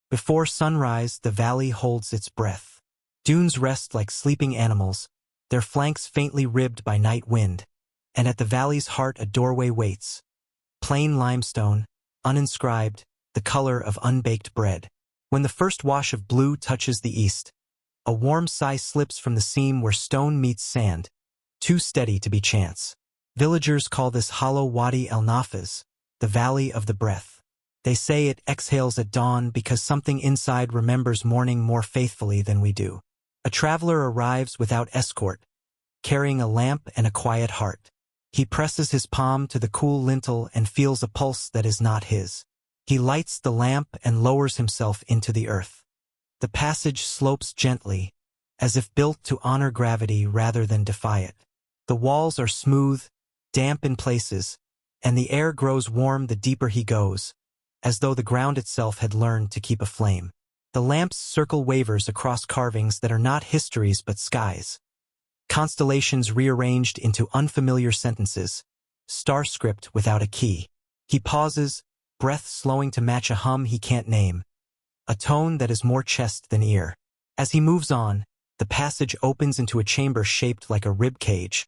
Before sunrise, the valley holds its breath. Dunes rest like sleeping animals, their flanks faintly ribbed by night wind, and at the valley's heart a doorway waits. Plain limestone, uninscribed, the color of unbaked bread. When the first wash of blue touches the east, a warm sigh slips from the seam where stone meets sand, too steady to be chance. Villagers call this hollow Wadi el-Nafez, the valley of the breath. They say it exhales at dawn because something inside remembers morning more faithfully than we do. A traveler arrives without escort, carrying a lamp and a quiet heart. He presses his palm to the cool lintel and feels a pulse that is not his. He lights the lamp and lowers himself into the earth. The passage slopes gently, as if built to honor gravity rather than defy it. The walls are smooth, damp in places, and the air grows warm the deeper he goes, as though the ground itself had learned to keep aflame. The lamp's circle wavers across carvings that are not histories but skies. Constellations rearranged into unfamiliar sentences, star script without a key. He pauses, breath slowing to match a hum he can't name, a tone that is more chest than ear. As he moves on, the passage opens into a chamber shaped like a rib cage,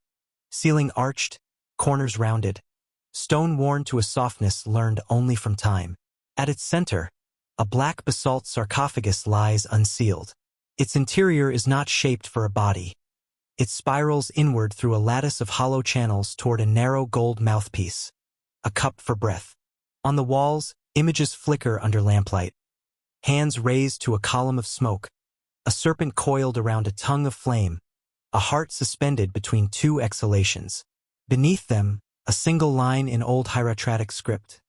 ceiling arched, corners rounded, stone worn to a softness learned only from time. At its center, a black basalt sarcophagus lies unsealed. Its interior is not shaped for a body. It spirals inward through a lattice of hollow channels toward a narrow gold mouthpiece, a cup for breath. On the walls, images flicker under lamplight. Hands raised to a column of smoke, a serpent coiled around a tongue of flame, a heart suspended between two exhalations. Beneath them, a single line in old hieratic script.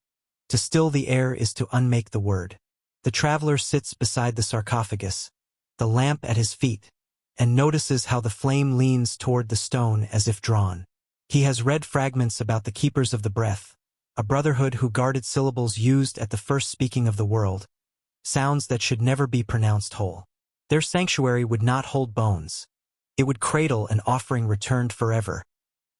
To still the air is to unmake the word. The traveler sits beside the sarcophagus, the lamp at his feet, and notices how the flame leans toward the stone as if drawn. He has read fragments about the keepers of the breath, a brotherhood who guarded syllables used at the first speaking of the world, sounds that should never be pronounced whole. Their sanctuary would not hold bones. It would cradle an offering returned forever,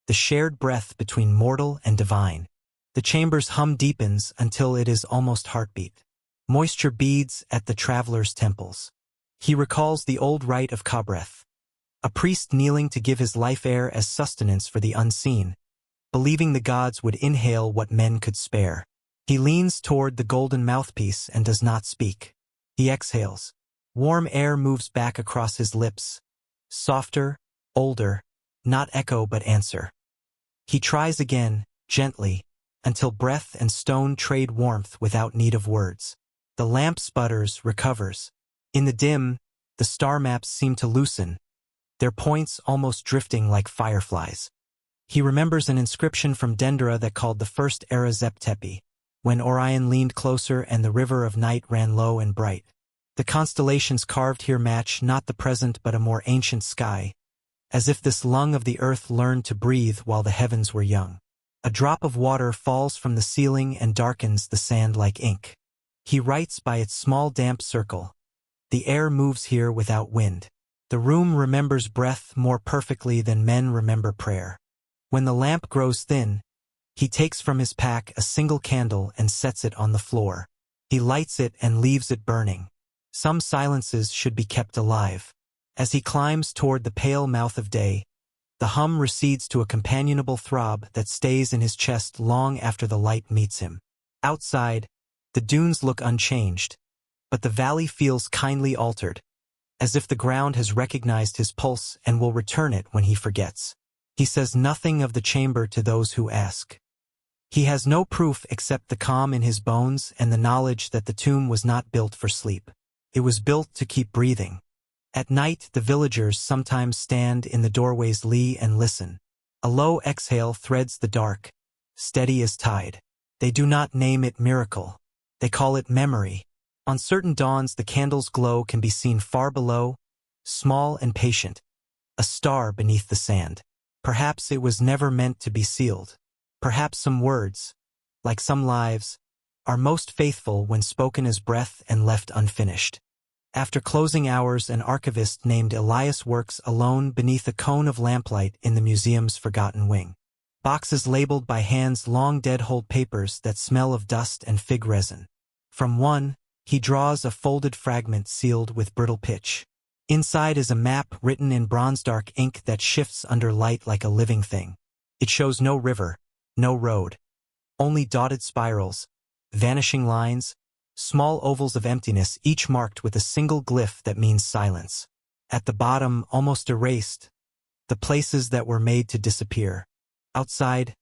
the shared breath between mortal and divine. The chamber's hum deepens until it is almost heartbeat. Moisture beads at the traveler's temples. He recalls the old rite of Kabreth, a priest kneeling to give his life air as sustenance for the unseen, believing the gods would inhale what men could spare. He leans toward the golden mouthpiece and does not speak. He exhales. Warm air moves back across his lips. Softer, older, not echo but answer. He tries again, gently, until breath and stone trade warmth without need of words. The lamp sputters, recovers. In the dim, the star maps seem to loosen, their points almost drifting like fireflies. He remembers an inscription from Dendera that called the first era Zep-Tepi, when Orion leaned closer and the river of night ran low and bright. The constellations carved here match not the present but a more ancient sky, as if this lung of the earth learned to breathe while the heavens were young. A drop of water falls from the ceiling and darkens the sand like ink. He writes by its small damp circle. The air moves here without wind. The room remembers breath more perfectly than men remember prayer. When the lamp grows thin, he takes from his pack a single candle and sets it on the floor. He lights it and leaves it burning. Some silences should be kept alive. As he climbs toward the pale mouth of day, the hum recedes to a companionable throb that stays in his chest long after the light meets him. Outside, the dunes look unchanged, but the valley feels kindly altered, as if the ground has recognized his pulse and will return it when he forgets. He says nothing of the chamber to those who ask. He has no proof except the calm in his bones and the knowledge that the tomb was not built for sleep. It was built to keep breathing. At night, the villagers sometimes stand in the doorway's lee and listen. A low exhale threads the dark, steady as tide. They do not name it miracle. They call it memory. On certain dawns, the candle's glow can be seen far below, small and patient, a star beneath the sand. Perhaps it was never meant to be sealed. Perhaps some words, like some lives, are most faithful when spoken as breath and left unfinished. After closing hours, an archivist named Elias works alone beneath a cone of lamplight in the museum's forgotten wing. Boxes labeled by hands long dead hold papers that smell of dust and fig resin. From one, He draws a folded fragment sealed with brittle pitch. Inside is a map written in bronze-dark ink that shifts under light like a living thing. It shows no river, no road. Only dotted spirals, vanishing lines, small ovals of emptiness, each marked with a single glyph that means silence. At the bottom, almost erased, the places that were made to disappear. Outside,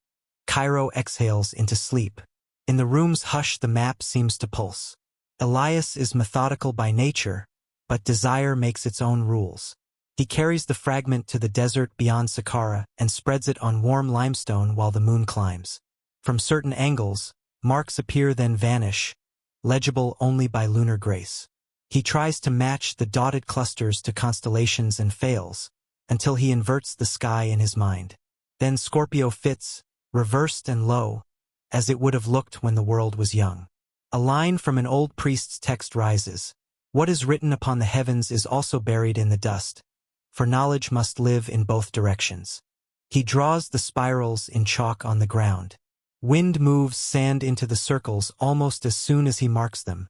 Cairo exhales into sleep. In the room's hush, the map seems to pulse. Elias is methodical by nature, but desire makes its own rules. He carries the fragment to the desert beyond Saqqara and spreads it on warm limestone while the moon climbs. From certain angles, marks appear then vanish, legible only by lunar grace. He tries to match the dotted clusters to constellations and fails, until he inverts the sky in his mind. Then Scorpio fits, reversed and low, as it would have looked when the world was young. A line from an old priest's text rises. What is written upon the heavens is also buried in the dust, for knowledge must live in both directions. He draws the spirals in chalk on the ground. Wind moves sand into the circles almost as soon as he marks them,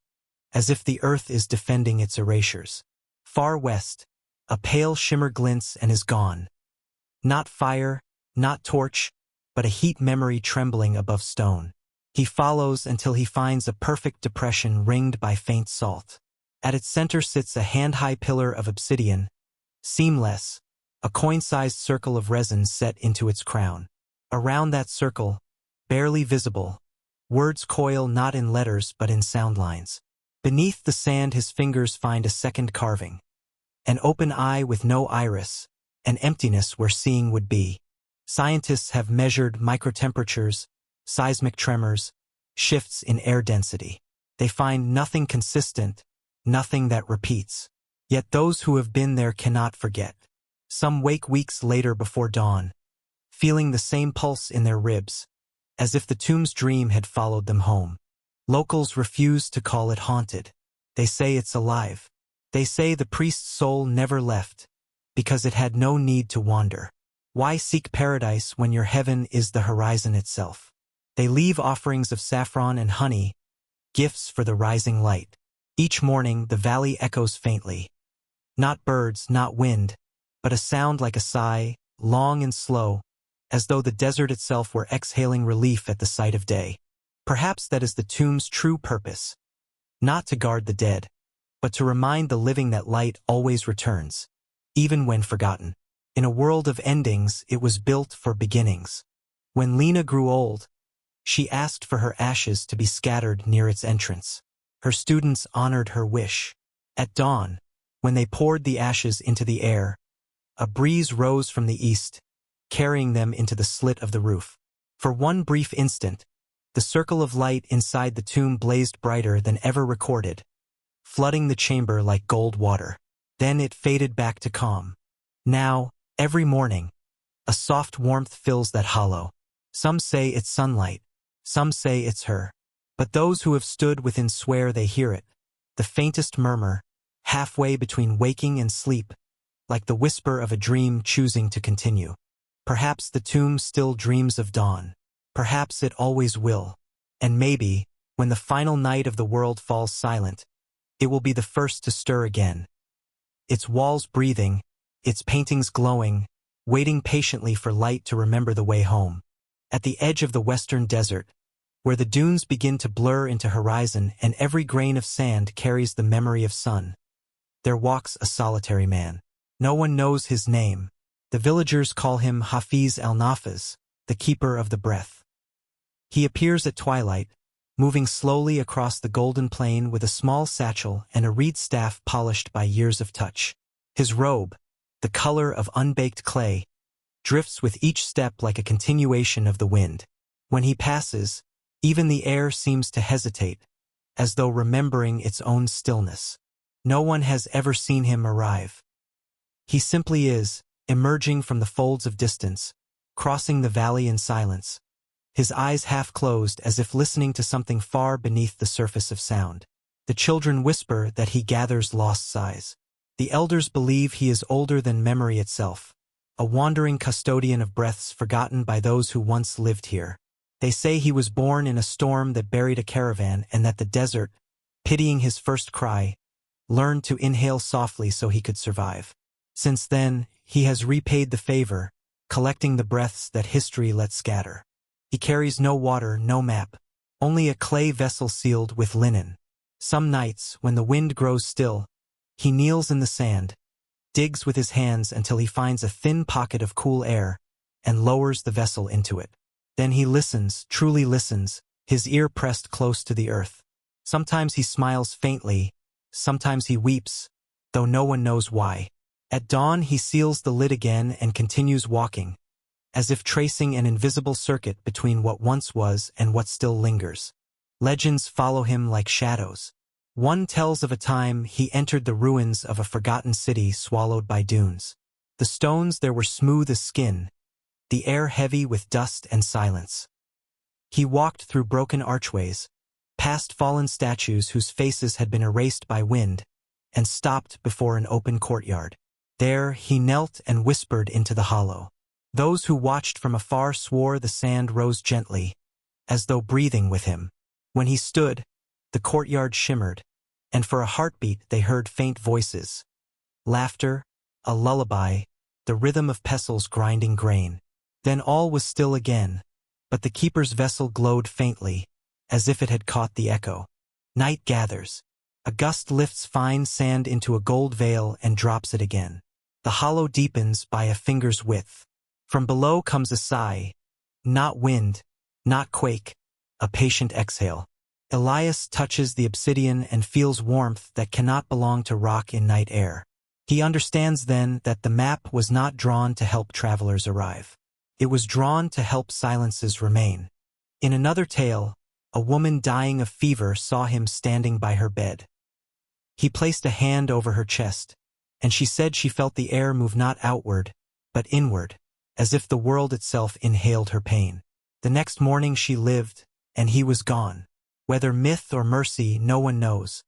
as if the earth is defending its erasures. Far west, a pale shimmer glints and is gone. Not fire, not torch, but a heat memory trembling above stone. He follows until he finds a perfect depression ringed by faint salt. At its center sits a hand-high pillar of obsidian, seamless, a coin-sized circle of resin set into its crown. Around that circle, barely visible, words coil not in letters but in sound lines. Beneath the sand his fingers find a second carving. An open eye with no iris, an emptiness where seeing would be. Scientists have measured microtemperatures, seismic tremors, shifts in air density. They find nothing consistent, nothing that repeats. Yet those who have been there cannot forget. Some wake weeks later before dawn, feeling the same pulse in their ribs, as if the tomb's dream had followed them home. Locals refuse to call it haunted. They say it's alive. They say the priest's soul never left, because it had no need to wander. Why seek paradise when your heaven is the horizon itself? They leave offerings of saffron and honey, gifts for the rising light. Each morning the valley echoes faintly. Not birds, not wind, but a sound like a sigh, long and slow, as though the desert itself were exhaling relief at the sight of day. Perhaps that is the tomb's true purpose. Not to guard the dead, but to remind the living that light always returns, even when forgotten. In a world of endings, it was built for beginnings. When Lena grew old, she asked for her ashes to be scattered near its entrance. Her students honored her wish. At dawn, when they poured the ashes into the air, a breeze rose from the east, carrying them into the slit of the roof. For one brief instant, the circle of light inside the tomb blazed brighter than ever recorded, flooding the chamber like gold water. Then it faded back to calm. Now, every morning, a soft warmth fills that hollow. Some say it's sunlight, some say it's her. But those who have stood within swear they hear it, the faintest murmur, halfway between waking and sleep, like the whisper of a dream choosing to continue. Perhaps the tomb still dreams of dawn. Perhaps it always will. And maybe, when the final night of the world falls silent, it will be the first to stir again. Its walls breathing, its paintings glowing, waiting patiently for light to remember the way home. At the edge of the western desert, where the dunes begin to blur into horizon and every grain of sand carries the memory of sun, there walks a solitary man. No one knows his name. The villagers call him Hafiz al-Nafaz, the keeper of the breath. He appears at twilight, moving slowly across the golden plain with a small satchel and a reed staff polished by years of touch. His robe, the color of unbaked clay, drifts with each step like a continuation of the wind. When he passes, even the air seems to hesitate, as though remembering its own stillness. No one has ever seen him arrive. He simply is, emerging from the folds of distance, crossing the valley in silence, his eyes half closed as if listening to something far beneath the surface of sound. The children whisper that he gathers lost sighs. The elders believe he is older than memory itself, a wandering custodian of breaths forgotten by those who once lived here. They say he was born in a storm that buried a caravan and that the desert, pitying his first cry, learned to inhale softly so he could survive. Since then, he has repaid the favor, collecting the breaths that history let scatter. He carries no water, no map, only a clay vessel sealed with linen. Some nights, when the wind grows still, he kneels in the sand, digs with his hands until he finds a thin pocket of cool air, and lowers the vessel into it. Then he listens, truly listens, his ear pressed close to the earth. Sometimes he smiles faintly, sometimes he weeps, though no one knows why. At dawn he seals the lid again and continues walking, as if tracing an invisible circuit between what once was and what still lingers. Legends follow him like shadows. One tells of a time he entered the ruins of a forgotten city swallowed by dunes. The stones there were smooth as skin, the air heavy with dust and silence. He walked through broken archways, past fallen statues whose faces had been erased by wind, and stopped before an open courtyard. There he knelt and whispered into the hollow. Those who watched from afar swore the sand rose gently, as though breathing with him. When he stood, the courtyard shimmered, and for a heartbeat they heard faint voices. Laughter, a lullaby, the rhythm of pestles grinding grain. Then all was still again, but the keeper's vessel glowed faintly, as if it had caught the echo. Night gathers. A gust lifts fine sand into a gold veil and drops it again. The hollow deepens by a finger's width. From below comes a sigh, not wind, not quake, a patient exhale. Elias touches the obsidian and feels warmth that cannot belong to rock in night air. He understands then that the map was not drawn to help travelers arrive. It was drawn to help silences remain. In another tale, a woman dying of fever saw him standing by her bed. He placed a hand over her chest, and she said she felt the air move not outward, but inward, as if the world itself inhaled her pain. The next morning she lived, and he was gone. Whether myth or mercy, no one knows.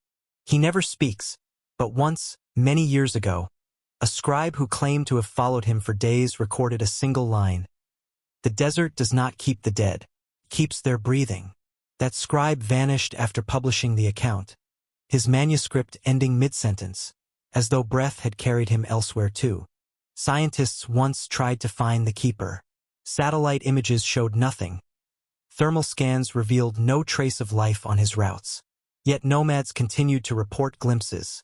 He never speaks, but once, many years ago, a scribe who claimed to have followed him for days recorded a single line. The desert does not keep the dead, it keeps their breathing. That scribe vanished after publishing the account, his manuscript ending mid-sentence, as though breath had carried him elsewhere too. Scientists once tried to find the keeper. Satellite images showed nothing. Thermal scans revealed no trace of life on his routes. Yet nomads continued to report glimpses.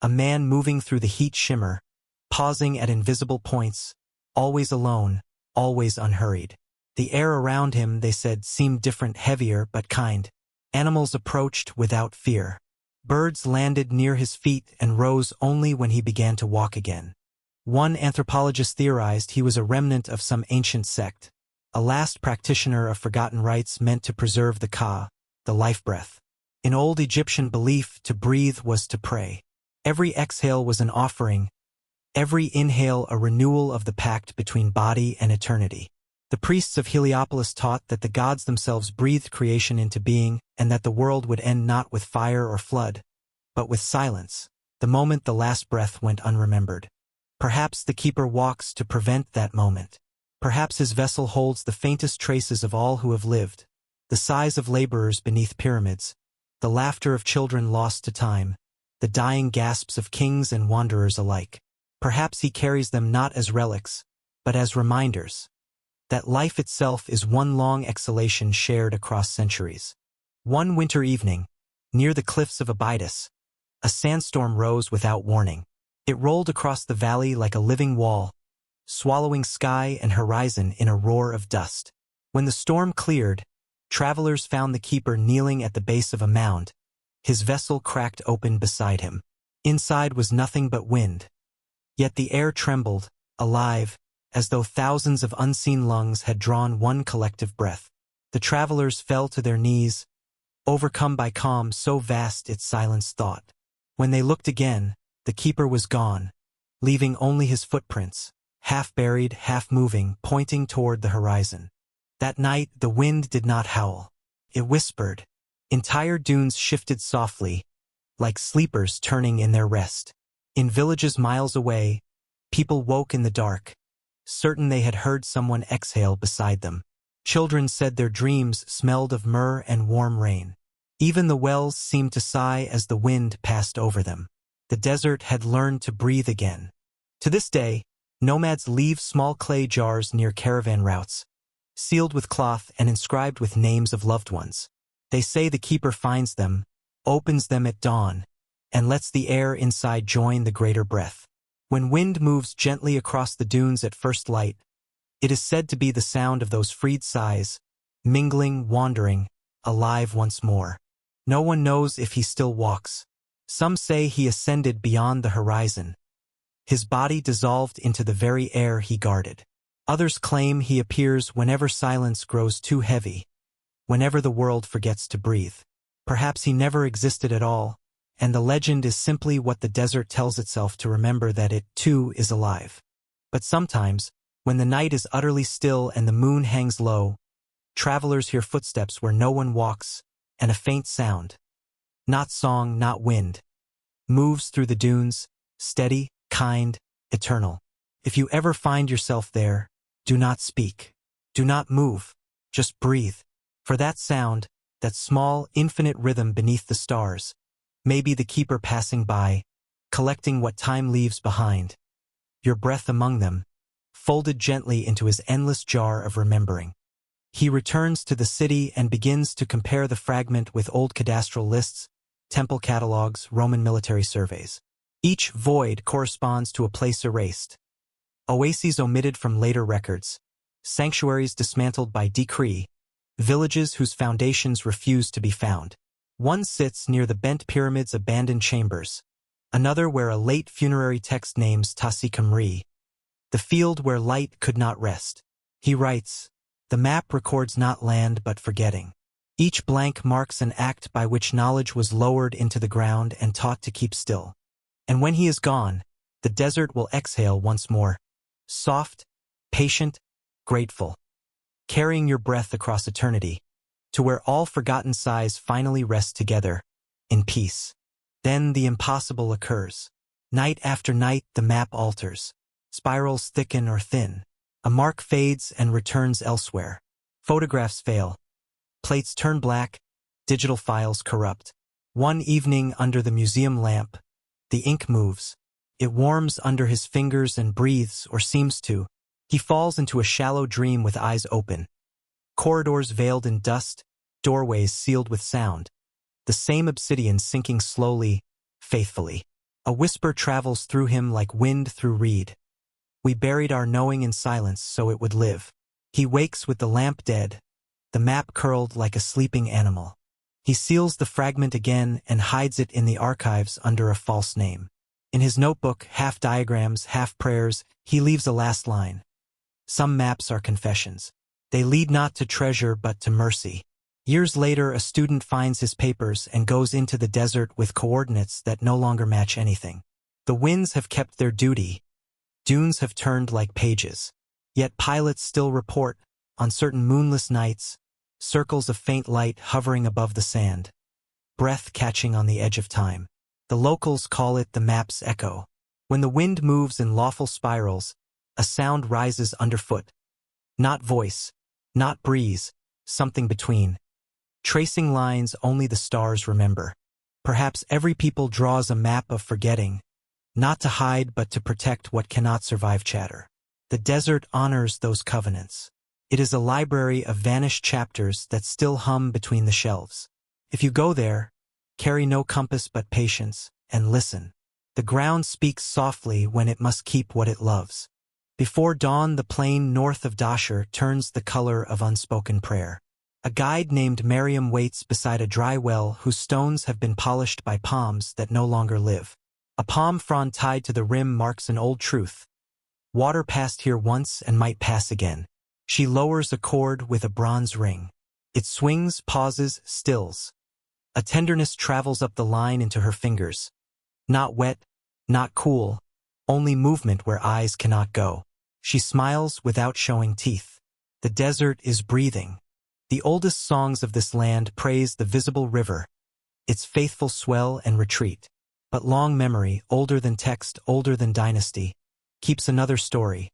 A man moving through the heat shimmer, pausing at invisible points, always alone, always unhurried. The air around him, they said, seemed different, heavier but kind. Animals approached without fear. Birds landed near his feet and rose only when he began to walk again. One anthropologist theorized he was a remnant of some ancient sect, a last practitioner of forgotten rites meant to preserve the ka, the life breath. In old Egyptian belief, to breathe was to pray. Every exhale was an offering, every inhale a renewal of the pact between body and eternity. The priests of Heliopolis taught that the gods themselves breathed creation into being and that the world would end not with fire or flood, but with silence, the moment the last breath went unremembered. Perhaps the keeper walks to prevent that moment. Perhaps his vessel holds the faintest traces of all who have lived, the sighs of laborers beneath pyramids, the laughter of children lost to time, the dying gasps of kings and wanderers alike. Perhaps he carries them not as relics, but as reminders that life itself is one long exhalation shared across centuries. One winter evening, near the cliffs of Abydos, a sandstorm rose without warning. It rolled across the valley like a living wall, swallowing sky and horizon in a roar of dust. When the storm cleared, travelers found the keeper kneeling at the base of a mound, his vessel cracked open beside him. Inside was nothing but wind. Yet the air trembled, alive, as though thousands of unseen lungs had drawn one collective breath. The travelers fell to their knees, overcome by calm so vast it silenced thought. When they looked again, the keeper was gone, leaving only his footprints, half buried, half moving, pointing toward the horizon. That night the wind did not howl. It whispered. Entire dunes shifted softly, like sleepers turning in their rest. In villages miles away, people woke in the dark, certain they had heard someone exhale beside them. Children said their dreams smelled of myrrh and warm rain. Even the wells seemed to sigh as the wind passed over them. The desert had learned to breathe again. To this day, nomads leave small clay jars near caravan routes, sealed with cloth and inscribed with names of loved ones. They say the keeper finds them, opens them at dawn, and lets the air inside join the greater breath. When wind moves gently across the dunes at first light, it is said to be the sound of those freed sighs, mingling, wandering, alive once more. No one knows if he still walks. Some say he ascended beyond the horizon. His body dissolved into the very air he guarded. Others claim he appears whenever silence grows too heavy, whenever the world forgets to breathe. Perhaps he never existed at all, and the legend is simply what the desert tells itself to remember that it, too, is alive. But sometimes, when the night is utterly still and the moon hangs low, travelers hear footsteps where no one walks, and a faint sound, not song, not wind, moves through the dunes, steady, kind, eternal. If you ever find yourself there, do not speak. Do not move. Just breathe. For that sound, that small, infinite rhythm beneath the stars, may be the keeper passing by, collecting what time leaves behind. Your breath among them, folded gently into his endless jar of remembering. He returns to the city and begins to compare the fragment with old cadastral lists, temple catalogs, Roman military surveys. Each void corresponds to a place erased, oases omitted from later records, sanctuaries dismantled by decree, villages whose foundations refuse to be found. One sits near the bent pyramid's abandoned chambers, another where a late funerary text names Tassi Kamri, the field where light could not rest. He writes, "The map records not land but forgetting." Each blank marks an act by which knowledge was lowered into the ground and taught to keep still. And when he is gone, the desert will exhale once more, soft, patient, grateful, carrying your breath across eternity, to where all forgotten sighs finally rest together, in peace. Then the impossible occurs. Night after night the map alters. Spirals thicken or thin. A mark fades and returns elsewhere. Photographs fail. Plates turn black. Digital files corrupt. One evening under the museum lamp, the ink moves. It warms under his fingers and breathes, or seems to. He falls into a shallow dream with eyes open. Corridors veiled in dust, doorways sealed with sound. The same obsidian sinking slowly, faithfully. A whisper travels through him like wind through reed. We buried our knowing in silence so it would live. He wakes with the lamp dead, the map curled like a sleeping animal. He seals the fragment again and hides it in the archives under a false name. In his notebook, half diagrams, half prayers, he leaves a last line. Some maps are confessions. They lead not to treasure but to mercy. Years later, a student finds his papers and goes into the desert with coordinates that no longer match anything. The winds have kept their duty. Dunes have turned like pages. Yet pilots still report, on certain moonless nights, circles of faint light hovering above the sand, breath catching on the edge of time. The locals call it the map's echo. When the wind moves in lawful spirals, a sound rises underfoot. Not voice, not breeze, something between. Tracing lines only the stars remember. Perhaps every people draws a map of forgetting, not to hide but to protect what cannot survive chatter. The desert honors those covenants. It is a library of vanished chapters that still hum between the shelves. If you go there, carry no compass but patience, and listen. The ground speaks softly when it must keep what it loves. Before dawn, the plain north of Dashur turns the color of unspoken prayer. A guide named Miriam waits beside a dry well whose stones have been polished by palms that no longer live. A palm frond tied to the rim marks an old truth. Water passed here once and might pass again. She lowers a cord with a bronze ring. It swings, pauses, stills. A tenderness travels up the line into her fingers. Not wet, not cool, only movement where eyes cannot go. She smiles without showing teeth. The desert is breathing. The oldest songs of this land praise the visible river, its faithful swell and retreat. But long memory, older than text, older than dynasty, keeps another story,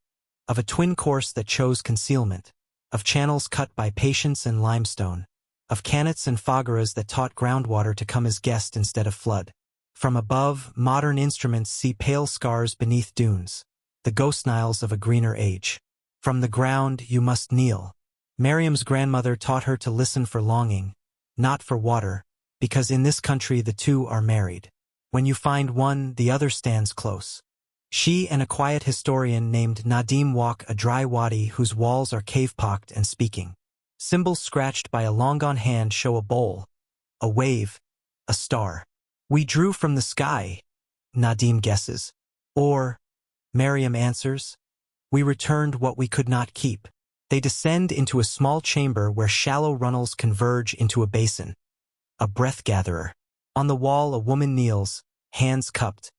of a twin course that chose concealment, of channels cut by patience and limestone, of canets and fogaras that taught groundwater to come as guest instead of flood. From above, modern instruments see pale scars beneath dunes, the ghost Niles of a greener age. From the ground you must kneel. Miriam's grandmother taught her to listen for longing, not for water, because in this country the two are married. When you find one, the other stands close. She and a quiet historian named Nadim walk a dry wadi whose walls are cave-pocked and speaking. Symbols scratched by a long-gone hand show a bowl, a wave, a star. We drew from the sky, Nadim guesses. Or, Miriam answers, we returned what we could not keep. They descend into a small chamber where shallow runnels converge into a basin. A breath-gatherer. On the wall a woman kneels, hands cupped,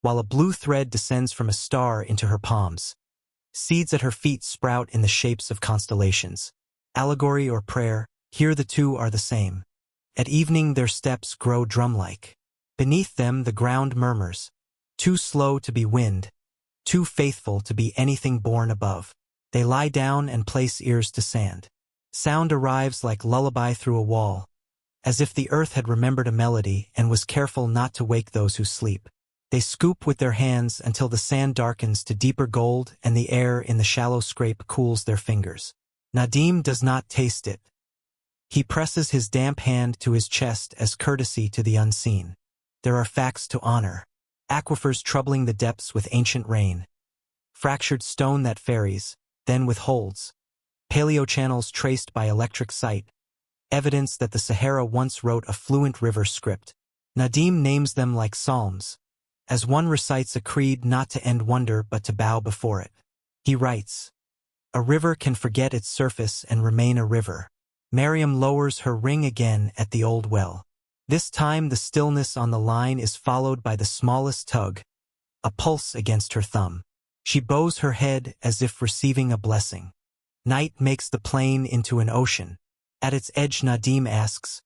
while a blue thread descends from a star into her palms. Seeds at her feet sprout in the shapes of constellations. Allegory or prayer, here the two are the same. At evening their steps grow drum-like. Beneath them the ground murmurs, too slow to be wind, too faithful to be anything born above. They lie down and place ears to sand. Sound arrives like lullaby through a wall, as if the earth had remembered a melody and was careful not to wake those who sleep. They scoop with their hands until the sand darkens to deeper gold and the air in the shallow scrape cools their fingers. Nadim does not taste it. He presses his damp hand to his chest as courtesy to the unseen. There are facts to honor. Aquifers troubling the depths with ancient rain. Fractured stone that ferries, then withholds. Paleochannels traced by electric sight. Evidence that the Sahara once wrote a fluent river script. Nadim names them like psalms, as one recites a creed not to end wonder but to bow before it. He writes, a river can forget its surface and remain a river. Miriam lowers her ring again at the old well. This time the stillness on the line is followed by the smallest tug, a pulse against her thumb. She bows her head as if receiving a blessing. Night makes the plain into an ocean. At its edge Nadim asks,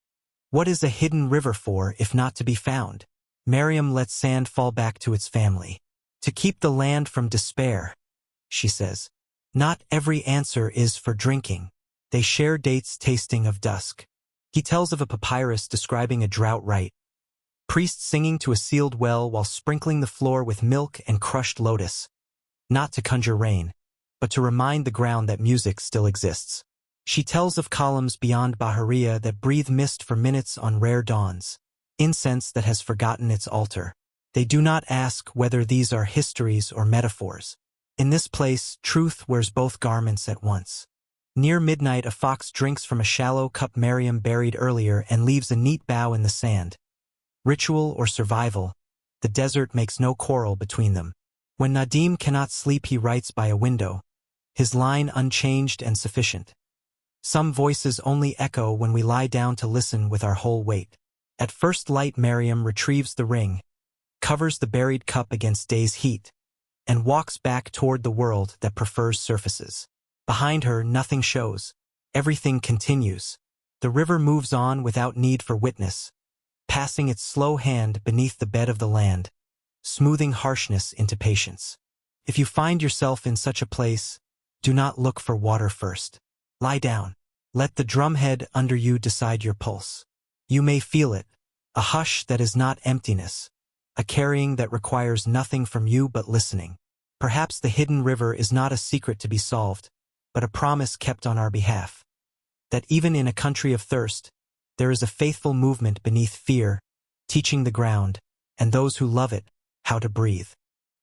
what is a hidden river for if not to be found? Miriam lets sand fall back to its family. To keep the land from despair, she says. Not every answer is for drinking. They share dates tasting of dusk. He tells of a papyrus describing a drought rite. Priests singing to a sealed well while sprinkling the floor with milk and crushed lotus. Not to conjure rain, but to remind the ground that music still exists. She tells of columns beyond Bahariya that breathe mist for minutes on rare dawns. Incense that has forgotten its altar. They do not ask whether these are histories or metaphors. In this place, truth wears both garments at once. Near midnight a fox drinks from a shallow cup Miriam buried earlier and leaves a neat bow in the sand. Ritual or survival, the desert makes no quarrel between them. When Nadim cannot sleep he writes by a window, his line unchanged and sufficient. Some voices only echo when we lie down to listen with our whole weight. At first light Miriam retrieves the ring, covers the buried cup against day's heat, and walks back toward the world that prefers surfaces. Behind her nothing shows. Everything continues. The river moves on without need for witness, passing its slow hand beneath the bed of the land, smoothing harshness into patience. If you find yourself in such a place, do not look for water first. Lie down. Let the drumhead under you decide your pulse. You may feel it, a hush that is not emptiness, a carrying that requires nothing from you but listening. Perhaps the hidden river is not a secret to be solved, but a promise kept on our behalf. That even in a country of thirst, there is a faithful movement beneath fear, teaching the ground, and those who love it, how to breathe.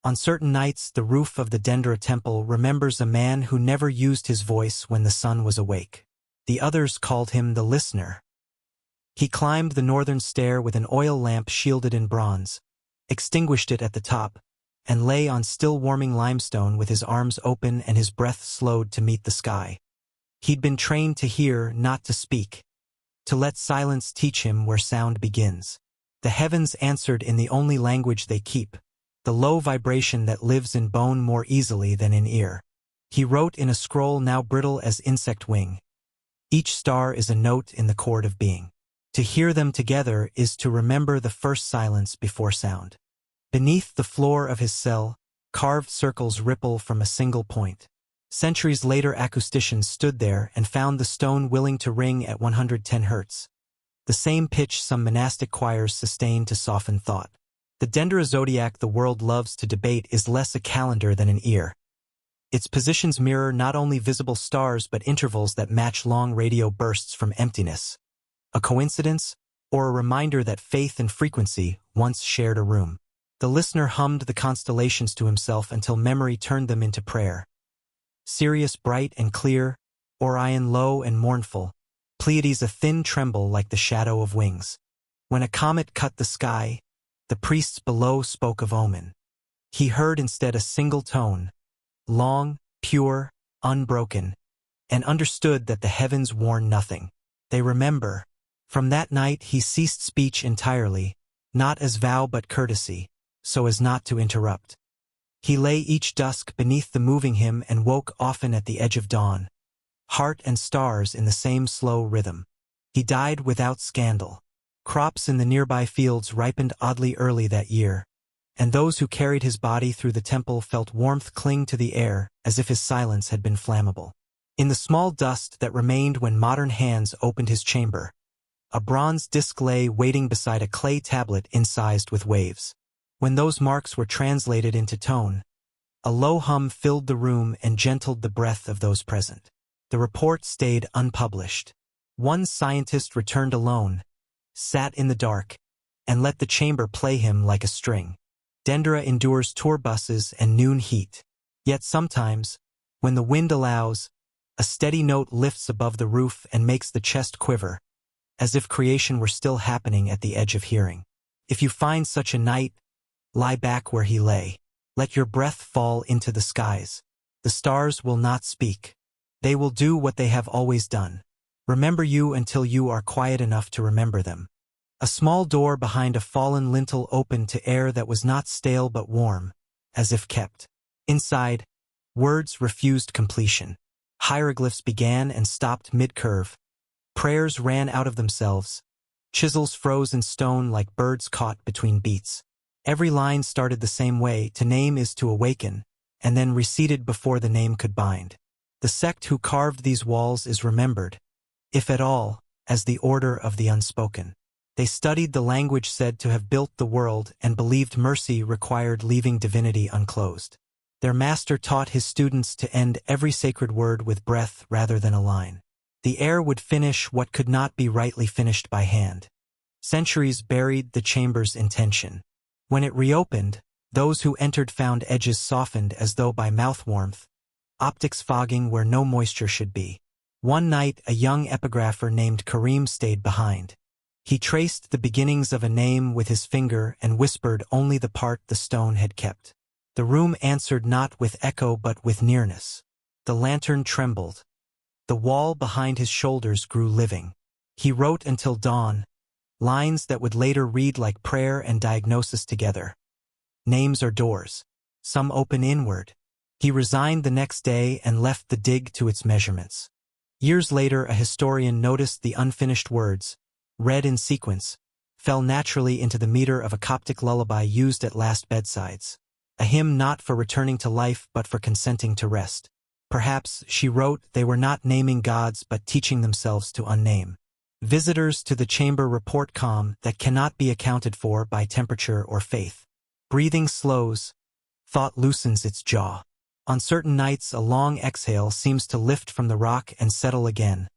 On certain nights, the roof of the Dendra temple remembers a man who never used his voice when the sun was awake. The others called him the listener. He climbed the northern stair with an oil lamp shielded in bronze, extinguished it at the top, and lay on still-warming limestone with his arms open and his breath slowed to meet the sky. He'd been trained to hear, not to speak, to let silence teach him where sound begins. The heavens answered in the only language they keep, the low vibration that lives in bone more easily than in ear. He wrote in a scroll now brittle as insect wing. Each star is a note in the chord of being. To hear them together is to remember the first silence before sound. Beneath the floor of his cell, carved circles ripple from a single point. Centuries later, acousticians stood there and found the stone willing to ring at 110 hertz, the same pitch some monastic choirs sustain to soften thought. The Dendera zodiac the world loves to debate is less a calendar than an ear. Its positions mirror not only visible stars but intervals that match long radio bursts from emptiness. A coincidence, or a reminder that faith and frequency once shared a room? The listener hummed the constellations to himself until memory turned them into prayer. Sirius bright and clear, Orion low and mournful, Pleiades a thin tremble like the shadow of wings. When a comet cut the sky, the priests below spoke of omen. He heard instead a single tone, long, pure, unbroken, and understood that the heavens warn nothing. They remember. From that night he ceased speech entirely, not as vow but courtesy, so as not to interrupt. He lay each dusk beneath the moving hymn and woke often at the edge of dawn, heart and stars in the same slow rhythm. He died without scandal. Crops in the nearby fields ripened oddly early that year, and those who carried his body through the temple felt warmth cling to the air as if his silence had been flammable. In the small dust that remained when modern hands opened his chamber, a bronze disc lay waiting beside a clay tablet incised with waves. When those marks were translated into tone, a low hum filled the room and gentled the breath of those present. The report stayed unpublished. One scientist returned alone, sat in the dark, and let the chamber play him like a string. Dendera endures tour buses and noon heat. Yet sometimes, when the wind allows, a steady note lifts above the roof and makes the chest quiver, as if creation were still happening at the edge of hearing. If you find such a night, lie back where he lay. Let your breath fall into the skies. The stars will not speak. They will do what they have always done. Remember you until you are quiet enough to remember them. A small door behind a fallen lintel opened to air that was not stale but warm, as if kept. Inside, words refused completion. Hieroglyphs began and stopped mid-curve. Prayers ran out of themselves. Chisels froze in stone like birds caught between beats. Every line started the same way: to name is to awaken, and then receded before the name could bind. The sect who carved these walls is remembered, if at all, as the order of the unspoken. They studied the language said to have built the world and believed mercy required leaving divinity unclosed. Their master taught his students to end every sacred word with breath rather than a line. The air would finish what could not be rightly finished by hand. Centuries buried the chamber's intention. When it reopened, those who entered found edges softened as though by mouth warmth, optics fogging where no moisture should be. One night a young epigrapher named Karim stayed behind. He traced the beginnings of a name with his finger and whispered only the part the stone had kept. The room answered not with echo but with nearness. The lantern trembled. The wall behind his shoulders grew living. He wrote until dawn, lines that would later read like prayer and diagnosis together. Names are doors. Some open inward. He resigned the next day and left the dig to its measurements. Years later, a historian noticed the unfinished words, read in sequence, fell naturally into the meter of a Coptic lullaby used at last bedsides. A hymn not for returning to life but for consenting to rest. Perhaps, she wrote, they were not naming gods but teaching themselves to unname. Visitors to the chamber report calm that cannot be accounted for by temperature or faith. Breathing slows, thought loosens its jaw. On certain nights a long exhale seems to lift from the rock and settle again,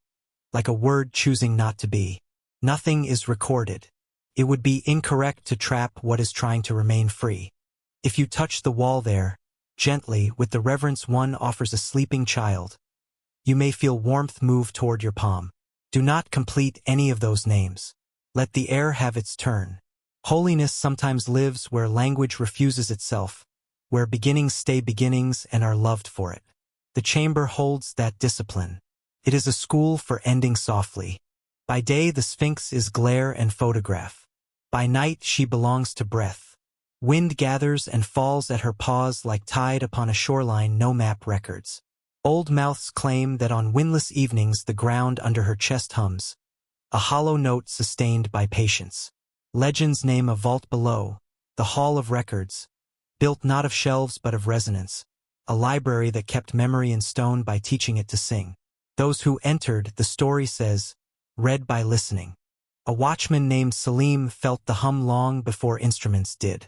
like a word choosing not to be. Nothing is recorded. It would be incorrect to trap what is trying to remain free. If you touch the wall there, gently, with the reverence one offers a sleeping child, you may feel warmth move toward your palm. Do not complete any of those names. Let the air have its turn. Holiness sometimes lives where language refuses itself, where beginnings stay beginnings and are loved for it. The chamber holds that discipline. It is a school for ending softly. By day the Sphinx is glare and photograph. By night she belongs to breath. Wind gathers and falls at her paws like tide upon a shoreline no map records. Old mouths claim that on windless evenings the ground under her chest hums, a hollow note sustained by patience. Legends name a vault below, the Hall of Records, built not of shelves but of resonance. a library that kept memory in stone by teaching it to sing. Those who entered, the story says, read by listening. A watchman named Salim felt the hum long before instruments did.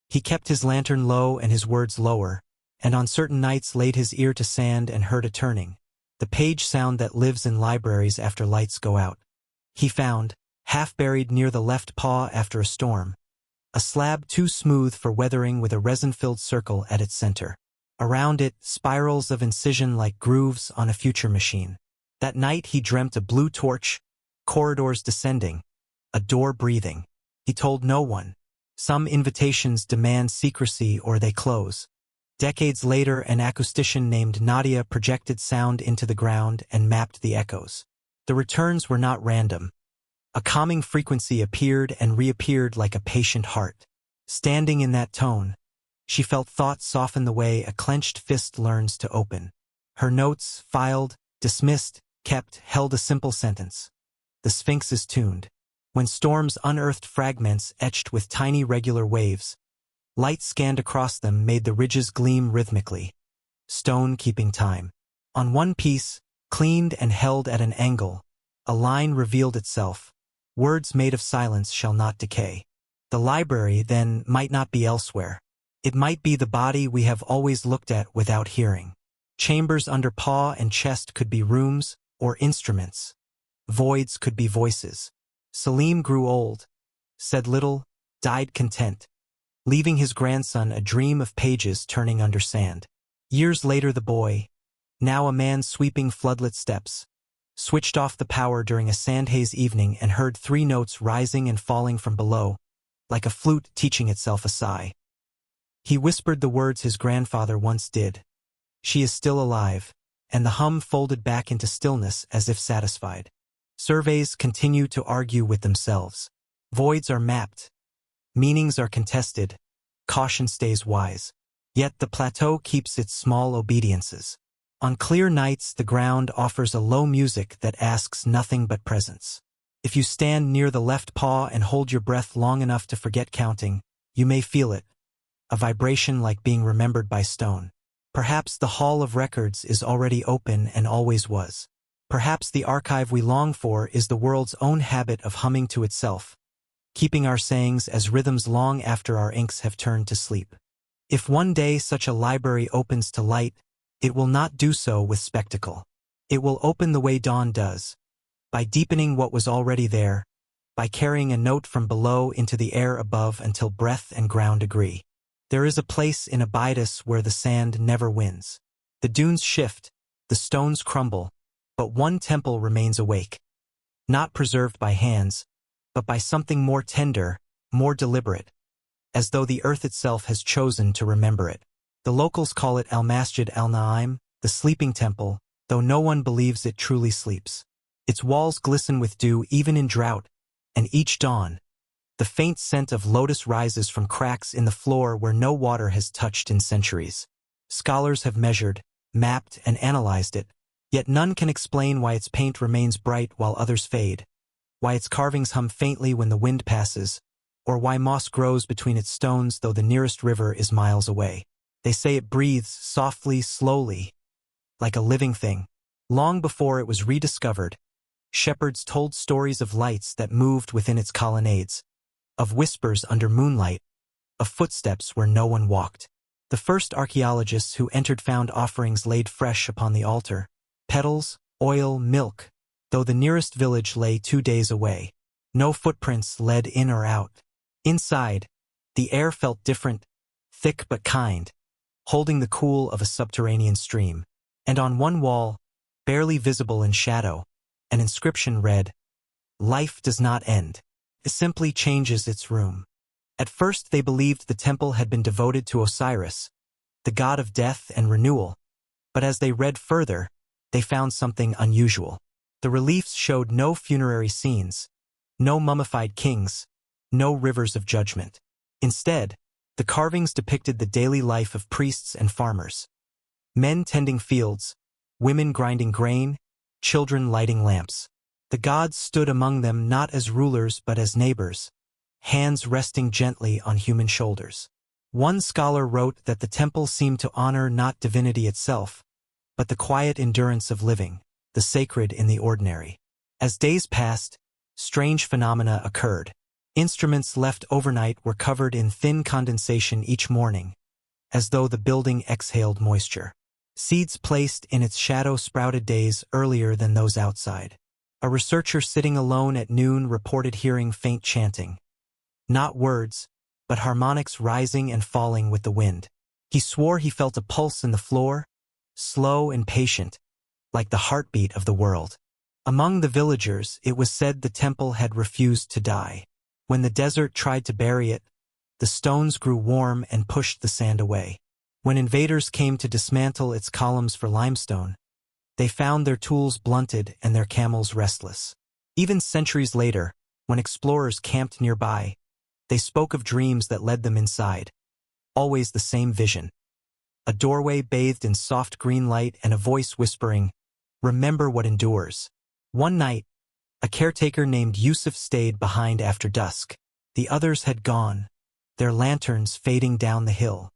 He kept his lantern low and his words lower, and on certain nights laid his ear to sand and heard a turning, the page sound that lives in libraries after lights go out. He found, half buried near the left paw after a storm, a slab too smooth for weathering with a resin-filled circle at its center. Around it, spirals of incision like grooves on a future machine. That night he dreamt a blue torch, corridors descending, a door breathing. He told no one. Some invitations demand secrecy or they close. Decades later, an acoustician named Nadia projected sound into the ground and mapped the echoes. The returns were not random. A calming frequency appeared and reappeared like a patient heart. Standing in that tone, she felt thought soften the way a clenched fist learns to open. Her notes, filed, dismissed, kept, held a simple sentence. The Sphinx is tuned. When storms unearthed fragments etched with tiny regular waves, light scanned across them made the ridges gleam rhythmically. Stone keeping time. On one piece, cleaned and held at an angle, a line revealed itself. Words made of silence shall not decay. The library, then, might not be elsewhere. It might be the body we have always looked at without hearing. Chambers under paw and chest could be rooms or instruments. Voids could be voices. Salim grew old, said little, died content, leaving his grandson a dream of pages turning under sand. Years later the boy, now a man sweeping floodlit steps, switched off the power during a sandhaze evening and heard 3 notes rising and falling from below, like a flute teaching itself a sigh. He whispered the words his grandfather once did. She is still alive, and the hum folded back into stillness as if satisfied. Surveys continue to argue with themselves. Voids are mapped. Meanings are contested. Caution stays wise. Yet the plateau keeps its small obediences. On clear nights, the ground offers a low music that asks nothing but presence. If you stand near the left paw and hold your breath long enough to forget counting, you may feel it, a vibration like being remembered by stone. Perhaps the hall of records is already open and always was. Perhaps the archive we long for is the world's own habit of humming to itself, keeping our sayings as rhythms long after our inks have turned to sleep. If one day such a library opens to light, it will not do so with spectacle. It will open the way dawn does, by deepening what was already there, by carrying a note from below into the air above until breath and ground agree. There is a place in Abydos where the sand never wins. The dunes shift, the stones crumble, but one temple remains awake. Not preserved by hands, but by something more tender, more deliberate, as though the earth itself has chosen to remember it. The locals call it Al-Masjid al-Na'im, the sleeping temple, though no one believes it truly sleeps. Its walls glisten with dew even in drought, and each dawn, the faint scent of lotus rises from cracks in the floor where no water has touched in centuries. Scholars have measured, mapped, and analyzed it, yet none can explain why its paint remains bright while others fade, why its carvings hum faintly when the wind passes, or why moss grows between its stones though the nearest river is miles away. They say it breathes softly, slowly, like a living thing. Long before it was rediscovered, shepherds told stories of lights that moved within its colonnades, of whispers under moonlight, of footsteps where no one walked. The first archaeologists who entered found offerings laid fresh upon the altar, petals, oil, milk, though the nearest village lay 2 days away. No footprints led in or out. Inside, the air felt different, thick but kind, holding the cool of a subterranean stream. And on one wall, barely visible in shadow, an inscription read, "Life does not end. It simply changes its room." At first they believed the temple had been devoted to Osiris, the god of death and renewal, but as they read further, they found something unusual. The reliefs showed no funerary scenes, no mummified kings, no rivers of judgment. Instead, the carvings depicted the daily life of priests and farmers. Men tending fields, women grinding grain, children lighting lamps. The gods stood among them not as rulers but as neighbors, hands resting gently on human shoulders. One scholar wrote that the temple seemed to honor not divinity itself, but the quiet endurance of living, the sacred in the ordinary. As days passed, strange phenomena occurred. Instruments left overnight were covered in thin condensation each morning, as though the building exhaled moisture. Seeds placed in its shadow sprouted days earlier than those outside. A researcher sitting alone at noon reported hearing faint chanting. Not words, but harmonics rising and falling with the wind. He swore he felt a pulse in the floor, slow and patient, like the heartbeat of the world. Among the villagers, it was said the temple had refused to die. When the desert tried to bury it, the stones grew warm and pushed the sand away. When invaders came to dismantle its columns for limestone, they found their tools blunted and their camels restless. Even centuries later, when explorers camped nearby, they spoke of dreams that led them inside. Always the same vision. A doorway bathed in soft green light and a voice whispering, "Remember what endures." One night, a caretaker named Yusuf stayed behind after dusk. The others had gone, their lanterns fading down the hill.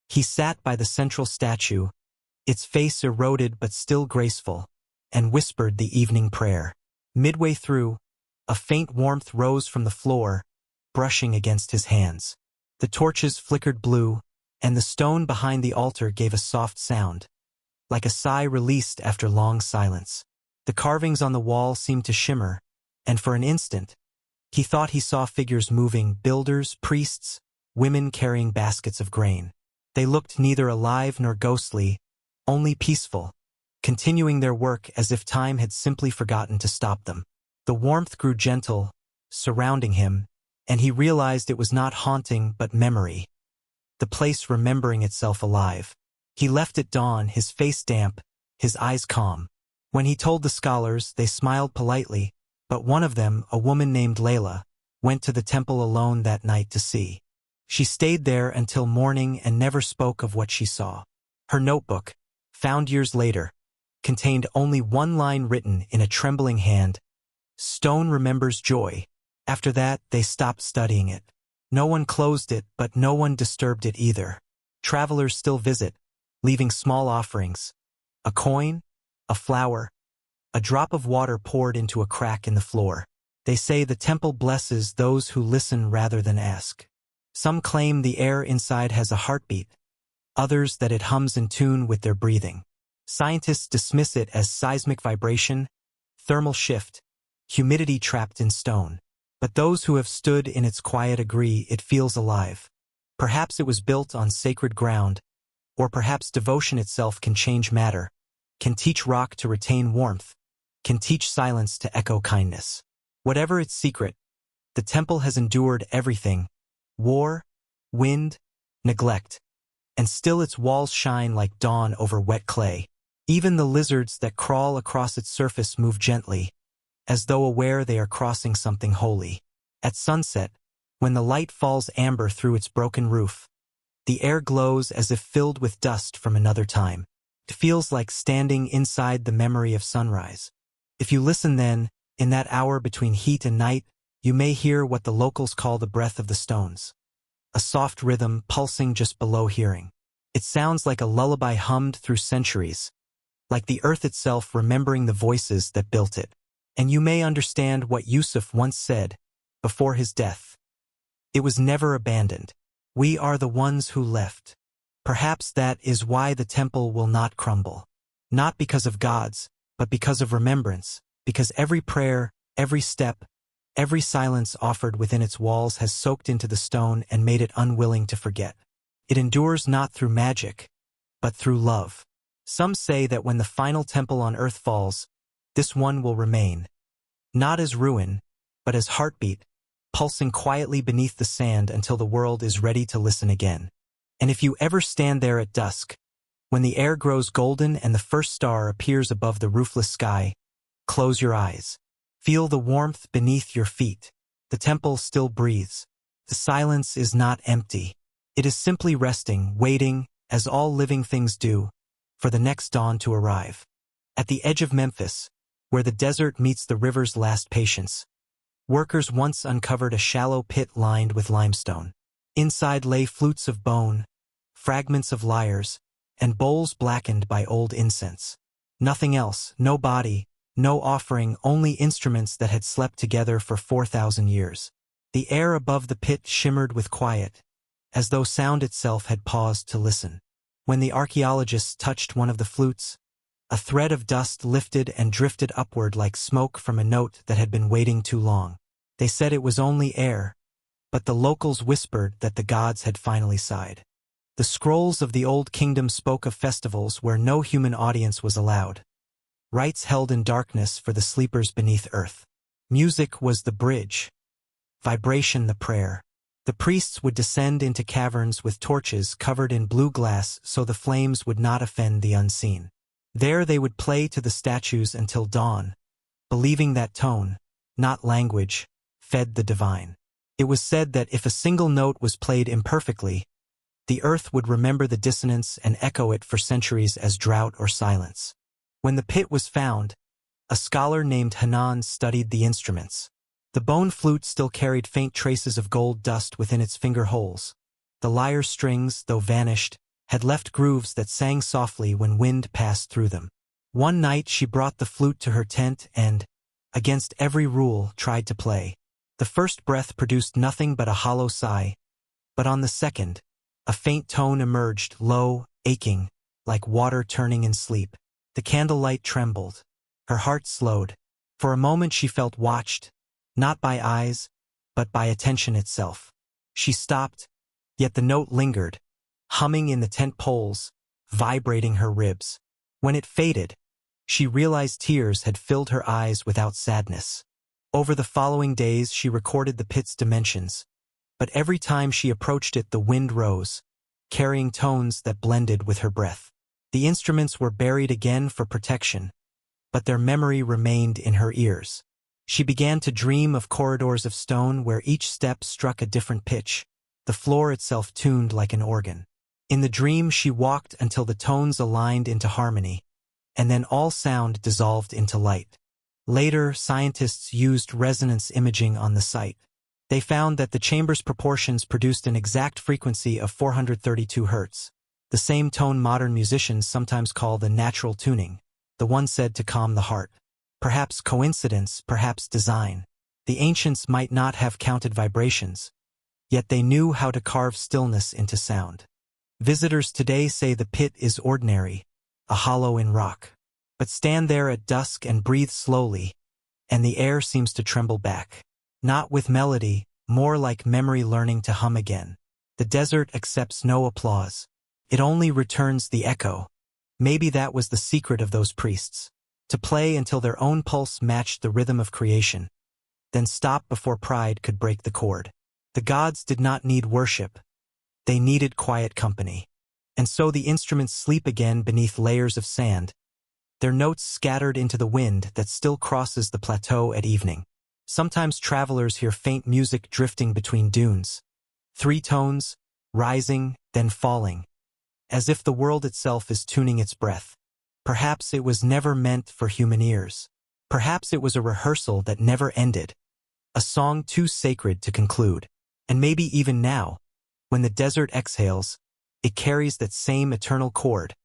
He sat by the central statue, its face eroded but still graceful, and whispered the evening prayer. Midway through, a faint warmth rose from the floor, brushing against his hands. The torches flickered blue, and the stone behind the altar gave a soft sound, like a sigh released after long silence. The carvings on the wall seemed to shimmer, and for an instant, he thought he saw figures moving: builders, priests, women carrying baskets of grain. They looked neither alive nor ghostly, only peaceful, continuing their work as if time had simply forgotten to stop them. The warmth grew gentle, surrounding him, and he realized it was not haunting but memory, the place remembering itself alive. He left at dawn, his face damp, his eyes calm. When he told the scholars, they smiled politely, but one of them, a woman named Layla, went to the temple alone that night to see. She stayed there until morning and never spoke of what she saw. Her notebook, found years later, contained only one line written in a trembling hand: "Stone remembers joy." After that, they stopped studying it. No one closed it, but no one disturbed it either. Travelers still visit, leaving small offerings: a coin, a flower, a drop of water poured into a crack in the floor. They say the temple blesses those who listen rather than ask. Some claim the air inside has a heartbeat, others that it hums in tune with their breathing. Scientists dismiss it as seismic vibration, thermal shift, humidity trapped in stone. But those who have stood in its quiet agree it feels alive. Perhaps it was built on sacred ground, or perhaps devotion itself can change matter, can teach rock to retain warmth, can teach silence to echo kindness. Whatever its secret, the temple has endured everything: war, wind, neglect, and still its walls shine like dawn over wet clay. Even the lizards that crawl across its surface move gently, as though aware they are crossing something holy. At sunset, when the light falls amber through its broken roof, the air glows as if filled with dust from another time. It feels like standing inside the memory of sunrise. If you listen then, in that hour between heat and night, you may hear what the locals call the breath of the stones. A soft rhythm pulsing just below hearing. It sounds like a lullaby hummed through centuries, like the earth itself remembering the voices that built it. And you may understand what Yusuf once said, before his death: "It was never abandoned. We are the ones who left." Perhaps that is why the temple will not crumble. Not because of gods, but because of remembrance, because every prayer, every step, every silence offered within its walls has soaked into the stone and made it unwilling to forget. It endures not through magic, but through love. Some say that when the final temple on earth falls, this one will remain, not as ruin, but as heartbeat, pulsing quietly beneath the sand until the world is ready to listen again. And if you ever stand there at dusk, when the air grows golden and the first star appears above the roofless sky, close your eyes. Feel the warmth beneath your feet. The temple still breathes. The silence is not empty. It is simply resting, waiting, as all living things do, for the next dawn to arrive. At the edge of Memphis, where the desert meets the river's last patience, workers once uncovered a shallow pit lined with limestone. Inside lay flutes of bone, fragments of lyres, and bowls blackened by old incense. Nothing else, no body, no offering, only instruments that had slept together for 4,000 years. The air above the pit shimmered with quiet, as though sound itself had paused to listen. When the archaeologists touched one of the flutes, a thread of dust lifted and drifted upward like smoke from a note that had been waiting too long. They said it was only air, but the locals whispered that the gods had finally sighed. The scrolls of the Old Kingdom spoke of festivals where no human audience was allowed, rites held in darkness for the sleepers beneath earth. Music was the bridge, vibration the prayer. The priests would descend into caverns with torches covered in blue glass so the flames would not offend the unseen. There they would play to the statues until dawn, believing that tone, not language, fed the divine. It was said that if a single note was played imperfectly, the earth would remember the dissonance and echo it for centuries as drought or silence. When the pit was found, a scholar named Hanan studied the instruments. The bone flute still carried faint traces of gold dust within its finger holes. The lyre strings, though vanished, had left grooves that sang softly when wind passed through them. One night she brought the flute to her tent and, against every rule, tried to play. The first breath produced nothing but a hollow sigh, but on the second, a faint tone emerged, low, aching, like water turning in sleep. The candlelight trembled. Her heart slowed. For a moment she felt watched, not by eyes, but by attention itself. She stopped, yet the note lingered, humming in the tent poles, vibrating her ribs. When it faded, she realized tears had filled her eyes without sadness. Over the following days she recorded the pit's dimensions, but every time she approached it the wind rose, carrying tones that blended with her breath. The instruments were buried again for protection, but their memory remained in her ears. She began to dream of corridors of stone where each step struck a different pitch, the floor itself tuned like an organ. In the dream she walked until the tones aligned into harmony, and then all sound dissolved into light. Later, scientists used resonance imaging on the site. They found that the chamber's proportions produced an exact frequency of 432 Hz, the same tone modern musicians sometimes call the natural tuning, the one said to calm the heart. Perhaps coincidence, perhaps design. The ancients might not have counted vibrations, yet they knew how to carve stillness into sound. Visitors today say the pit is ordinary, a hollow in rock. But stand there at dusk and breathe slowly, and the air seems to tremble back. Not with melody, more like memory learning to hum again. The desert accepts no applause. It only returns the echo. Maybe that was the secret of those priests. To play until their own pulse matched the rhythm of creation, then stop before pride could break the chord. The gods did not need worship. They needed quiet company. And so the instruments sleep again beneath layers of sand, their notes scattered into the wind that still crosses the plateau at evening. Sometimes travelers hear faint music drifting between dunes. 3 tones, rising, then falling, as if the world itself is tuning its breath. Perhaps it was never meant for human ears. Perhaps it was a rehearsal that never ended, a song too sacred to conclude. And maybe even now, when the desert exhales, it carries that same eternal chord,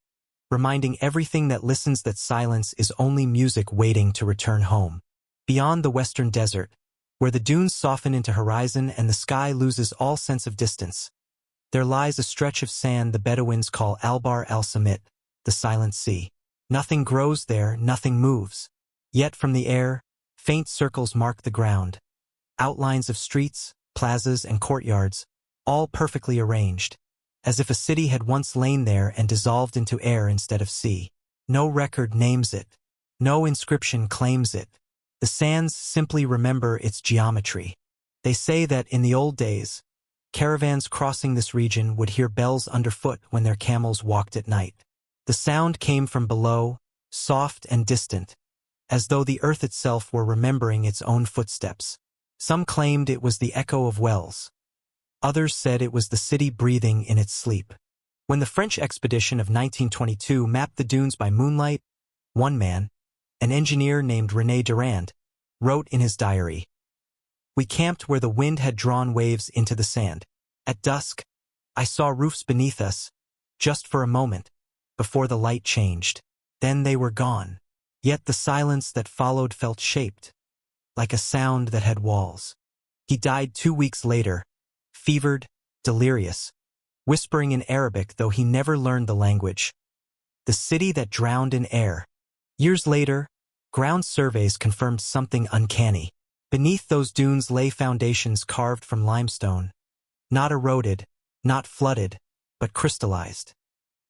reminding everything that listens that silence is only music waiting to return home. Beyond the western desert, where the dunes soften into horizon and the sky loses all sense of distance, there lies a stretch of sand the Bedouins call Albar al-Samit, the silent sea. Nothing grows there, nothing moves. Yet from the air, faint circles mark the ground. Outlines of streets, plazas, and courtyards, all perfectly arranged, as if a city had once lain there and dissolved into air instead of sea. No record names it. No inscription claims it. The sands simply remember its geometry. They say that in the old days, caravans crossing this region would hear bells underfoot when their camels walked at night. The sound came from below, soft and distant, as though the earth itself were remembering its own footsteps. Some claimed it was the echo of wells. Others said it was the city breathing in its sleep. When the French expedition of 1922 mapped the dunes by moonlight, one man, an engineer named René Durand, wrote in his diary, "We camped where the wind had drawn waves into the sand. At dusk, I saw roofs beneath us, just for a moment, before the light changed. Then they were gone. Yet the silence that followed felt shaped, like a sound that had walls. He died 2 weeks later, fevered, delirious, whispering in Arabic though he never learned the language. The city that drowned in air. Years later, ground surveys confirmed something uncanny. Beneath those dunes lay foundations carved from limestone, not eroded, not flooded, but crystallized,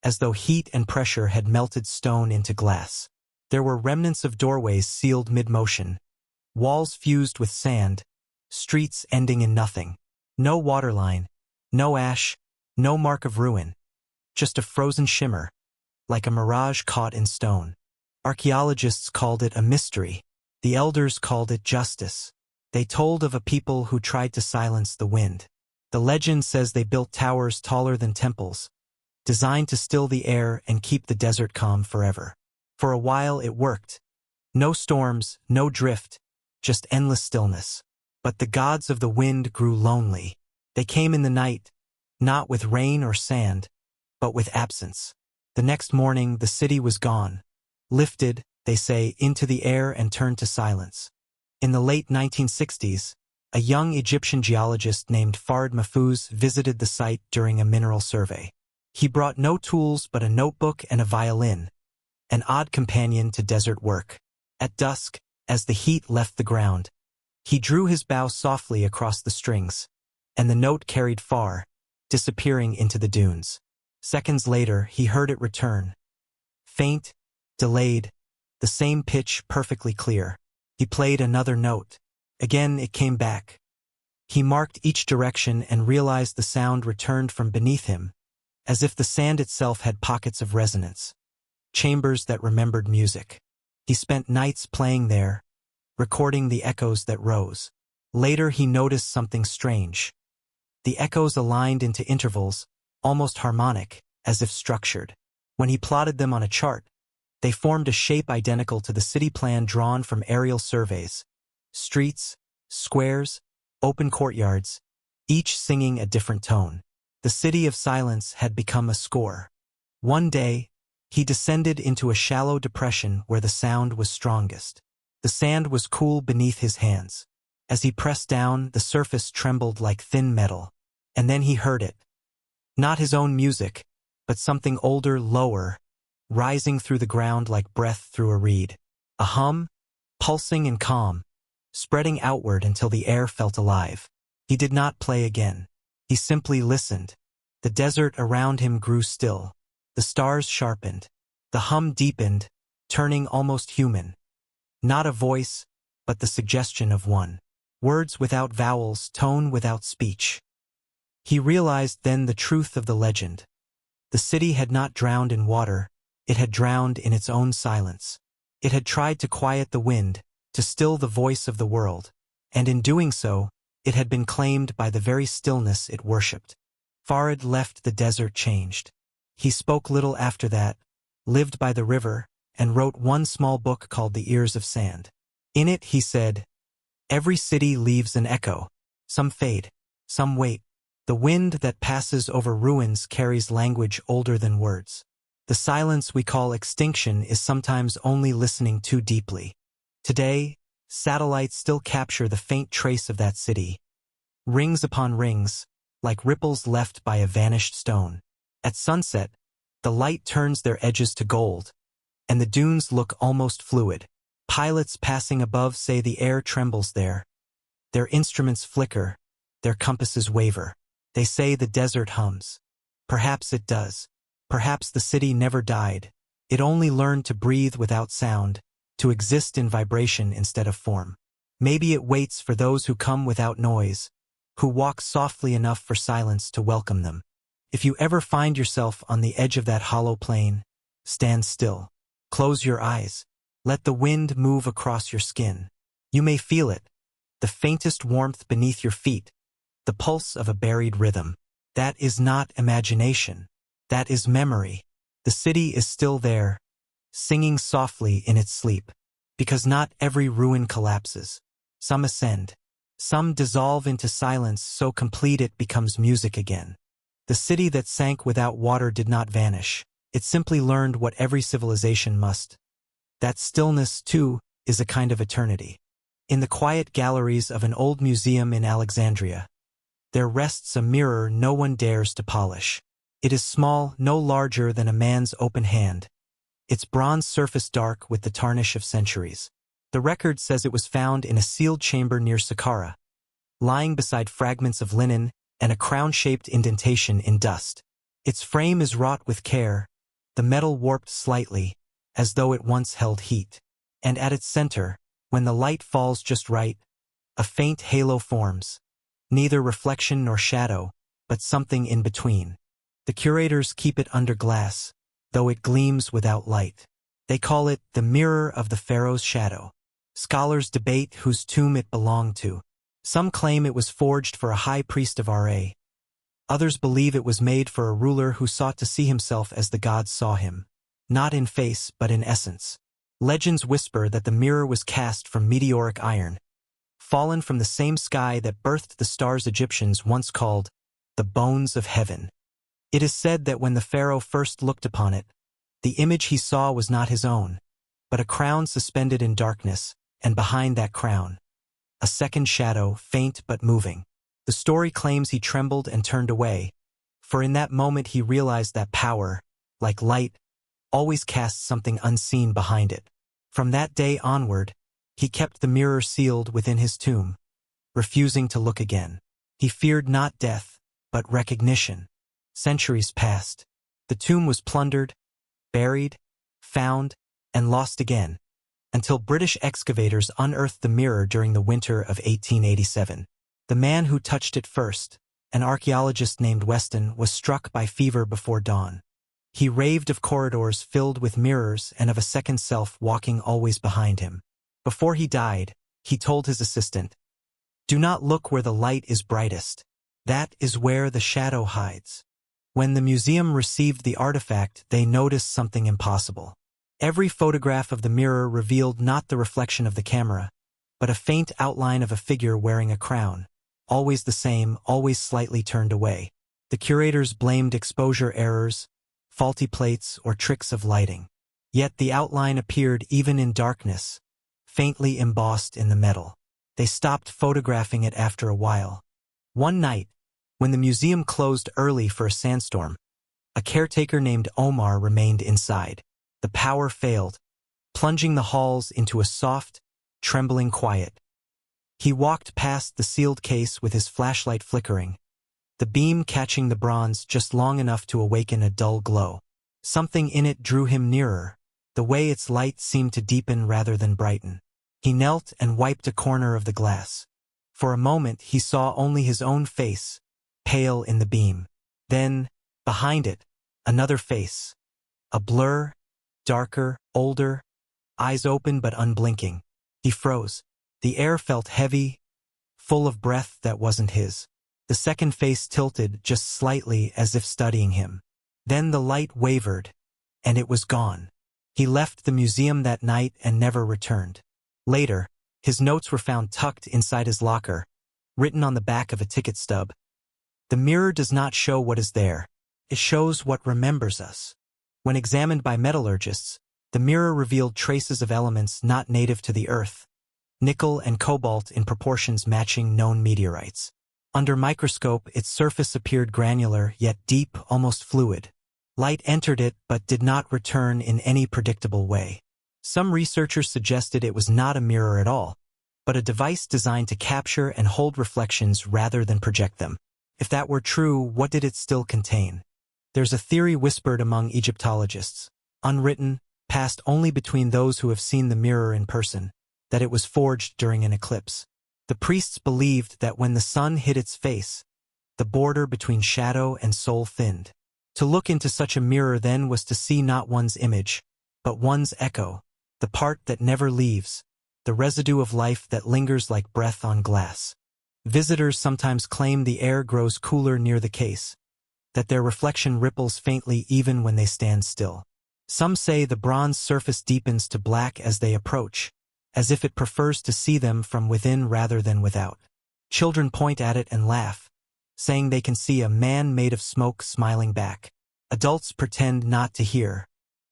as though heat and pressure had melted stone into glass. There were remnants of doorways sealed mid-motion, walls fused with sand, streets ending in nothing. No waterline, no ash, no mark of ruin, just a frozen shimmer, like a mirage caught in stone. Archaeologists called it a mystery. The elders called it justice. They told of a people who tried to silence the wind. The legend says they built towers taller than temples, designed to still the air and keep the desert calm forever. For a while it worked. No storms, no drift, just endless stillness. But the gods of the wind grew lonely. They came in the night, not with rain or sand, but with absence. The next morning the city was gone, lifted, they say, into the air and turned to silence. In the late 1960s, a young Egyptian geologist named Farid Mahfouz visited the site during a mineral survey. He brought no tools but a notebook and a violin, an odd companion to desert work. At dusk, as the heat left the ground, he drew his bow softly across the strings, and the note carried far, disappearing into the dunes. Seconds later, he heard it return. Faint, delayed, the same pitch perfectly clear. He played another note. Again it came back. He marked each direction and realized the sound returned from beneath him, as if the sand itself had pockets of resonance, chambers that remembered music. He spent nights playing there, recording the echoes that rose. Later he noticed something strange. The echoes aligned into intervals, almost harmonic, as if structured. When he plotted them on a chart, they formed a shape identical to the city plan drawn from aerial surveys. Streets, squares, open courtyards, each singing a different tone. The city of silence had become a score. One day, he descended into a shallow depression where the sound was strongest. The sand was cool beneath his hands. As he pressed down, the surface trembled like thin metal. And then he heard it. Not his own music, but something older, lower, rising through the ground like breath through a reed. A hum, pulsing and calm, spreading outward until the air felt alive. He did not play again. He simply listened. The desert around him grew still. The stars sharpened. The hum deepened, turning almost human. Not a voice, but the suggestion of one. Words without vowels, tone without speech. He realized then the truth of the legend. The city had not drowned in water, it had drowned in its own silence. It had tried to quiet the wind, to still the voice of the world, and in doing so, it had been claimed by the very stillness it worshipped. Farid left the desert changed. He spoke little after that, lived by the river, and wrote one small book called The Ears of Sand. In it he said, "Every city leaves an echo. Some fade, some wait. The wind that passes over ruins carries language older than words. The silence we call extinction is sometimes only listening too deeply." Today, satellites still capture the faint trace of that city. Rings upon rings, like ripples left by a vanished stone. At sunset, the light turns their edges to gold, and the dunes look almost fluid. Pilots passing above say the air trembles there. Their instruments flicker, their compasses waver. They say the desert hums. Perhaps it does. Perhaps the city never died. It only learned to breathe without sound, to exist in vibration instead of form. Maybe it waits for those who come without noise, who walk softly enough for silence to welcome them. If you ever find yourself on the edge of that hollow plain, stand still. Close your eyes. Let the wind move across your skin. You may feel it, the faintest warmth beneath your feet, the pulse of a buried rhythm. That is not imagination. That is memory. The city is still there, singing softly in its sleep. Because not every ruin collapses. Some ascend. Some dissolve into silence so complete it becomes music again. The city that sank without water did not vanish. It simply learned what every civilization must. That stillness, too, is a kind of eternity. In the quiet galleries of an old museum in Alexandria, there rests a mirror no one dares to polish. It is small, no larger than a man's open hand, its bronze surface dark with the tarnish of centuries. The record says it was found in a sealed chamber near Saqqara, lying beside fragments of linen and a crown-shaped indentation in dust. Its frame is wrought with care, the metal warped slightly, as though it once held heat. And at its center, when the light falls just right, a faint halo forms, neither reflection nor shadow, but something in between. The curators keep it under glass, though it gleams without light. They call it the mirror of the pharaoh's shadow. Scholars debate whose tomb it belonged to. Some claim it was forged for a high priest of Ra. Others believe it was made for a ruler who sought to see himself as the gods saw him, not in face but in essence. Legends whisper that the mirror was cast from meteoric iron, fallen from the same sky that birthed the stars Egyptians once called the bones of heaven. It is said that when the pharaoh first looked upon it, the image he saw was not his own, but a crown suspended in darkness, and behind that crown, a second shadow, faint but moving. The story claims he trembled and turned away, for in that moment he realized that power, like light, always casts something unseen behind it. From that day onward, he kept the mirror sealed within his tomb, refusing to look again. He feared not death, but recognition. Centuries passed. The tomb was plundered, buried, found, and lost again, until British excavators unearthed the mirror during the winter of 1887. The man who touched it first, an archaeologist named Weston, was struck by fever before dawn. He raved of corridors filled with mirrors and of a second self walking always behind him. Before he died, he told his assistant, "Do not look where the light is brightest. That is where the shadow hides." When the museum received the artifact, they noticed something impossible. Every photograph of the mirror revealed not the reflection of the camera, but a faint outline of a figure wearing a crown, always the same, always slightly turned away. The curators blamed exposure errors, faulty plates, or tricks of lighting. Yet the outline appeared even in darkness, faintly embossed in the metal. They stopped photographing it after a while. One night, when the museum closed early for a sandstorm, a caretaker named Omar remained inside. The power failed, plunging the halls into a soft, trembling quiet. He walked past the sealed case with his flashlight flickering, the beam catching the bronze just long enough to awaken a dull glow. Something in it drew him nearer, the way its light seemed to deepen rather than brighten. He knelt and wiped a corner of the glass. For a moment he saw only his own face, pale in the beam. Then, behind it, another face. A blur, darker, older, eyes open but unblinking. He froze. The air felt heavy, full of breath that wasn't his. The second face tilted just slightly as if studying him. Then the light wavered, and it was gone. He left the museum that night and never returned. Later, his notes were found tucked inside his locker, written on the back of a ticket stub. The mirror does not show what is there. It shows what remembers us. When examined by metallurgists, the mirror revealed traces of elements not native to the Earth, nickel and cobalt in proportions matching known meteorites. Under microscope, its surface appeared granular, yet deep, almost fluid. Light entered it but did not return in any predictable way. Some researchers suggested it was not a mirror at all, but a device designed to capture and hold reflections rather than project them. If that were true, what did it still contain? There's a theory whispered among Egyptologists, unwritten, passed only between those who have seen the mirror in person, that it was forged during an eclipse. The priests believed that when the sun hit its face, the border between shadow and soul thinned. To look into such a mirror then was to see not one's image, but one's echo, the part that never leaves, the residue of life that lingers like breath on glass. Visitors sometimes claim the air grows cooler near the case, that their reflection ripples faintly even when they stand still. Some say the bronze surface deepens to black as they approach, as if it prefers to see them from within rather than without. Children point at it and laugh, saying they can see a man made of smoke smiling back. Adults pretend not to hear.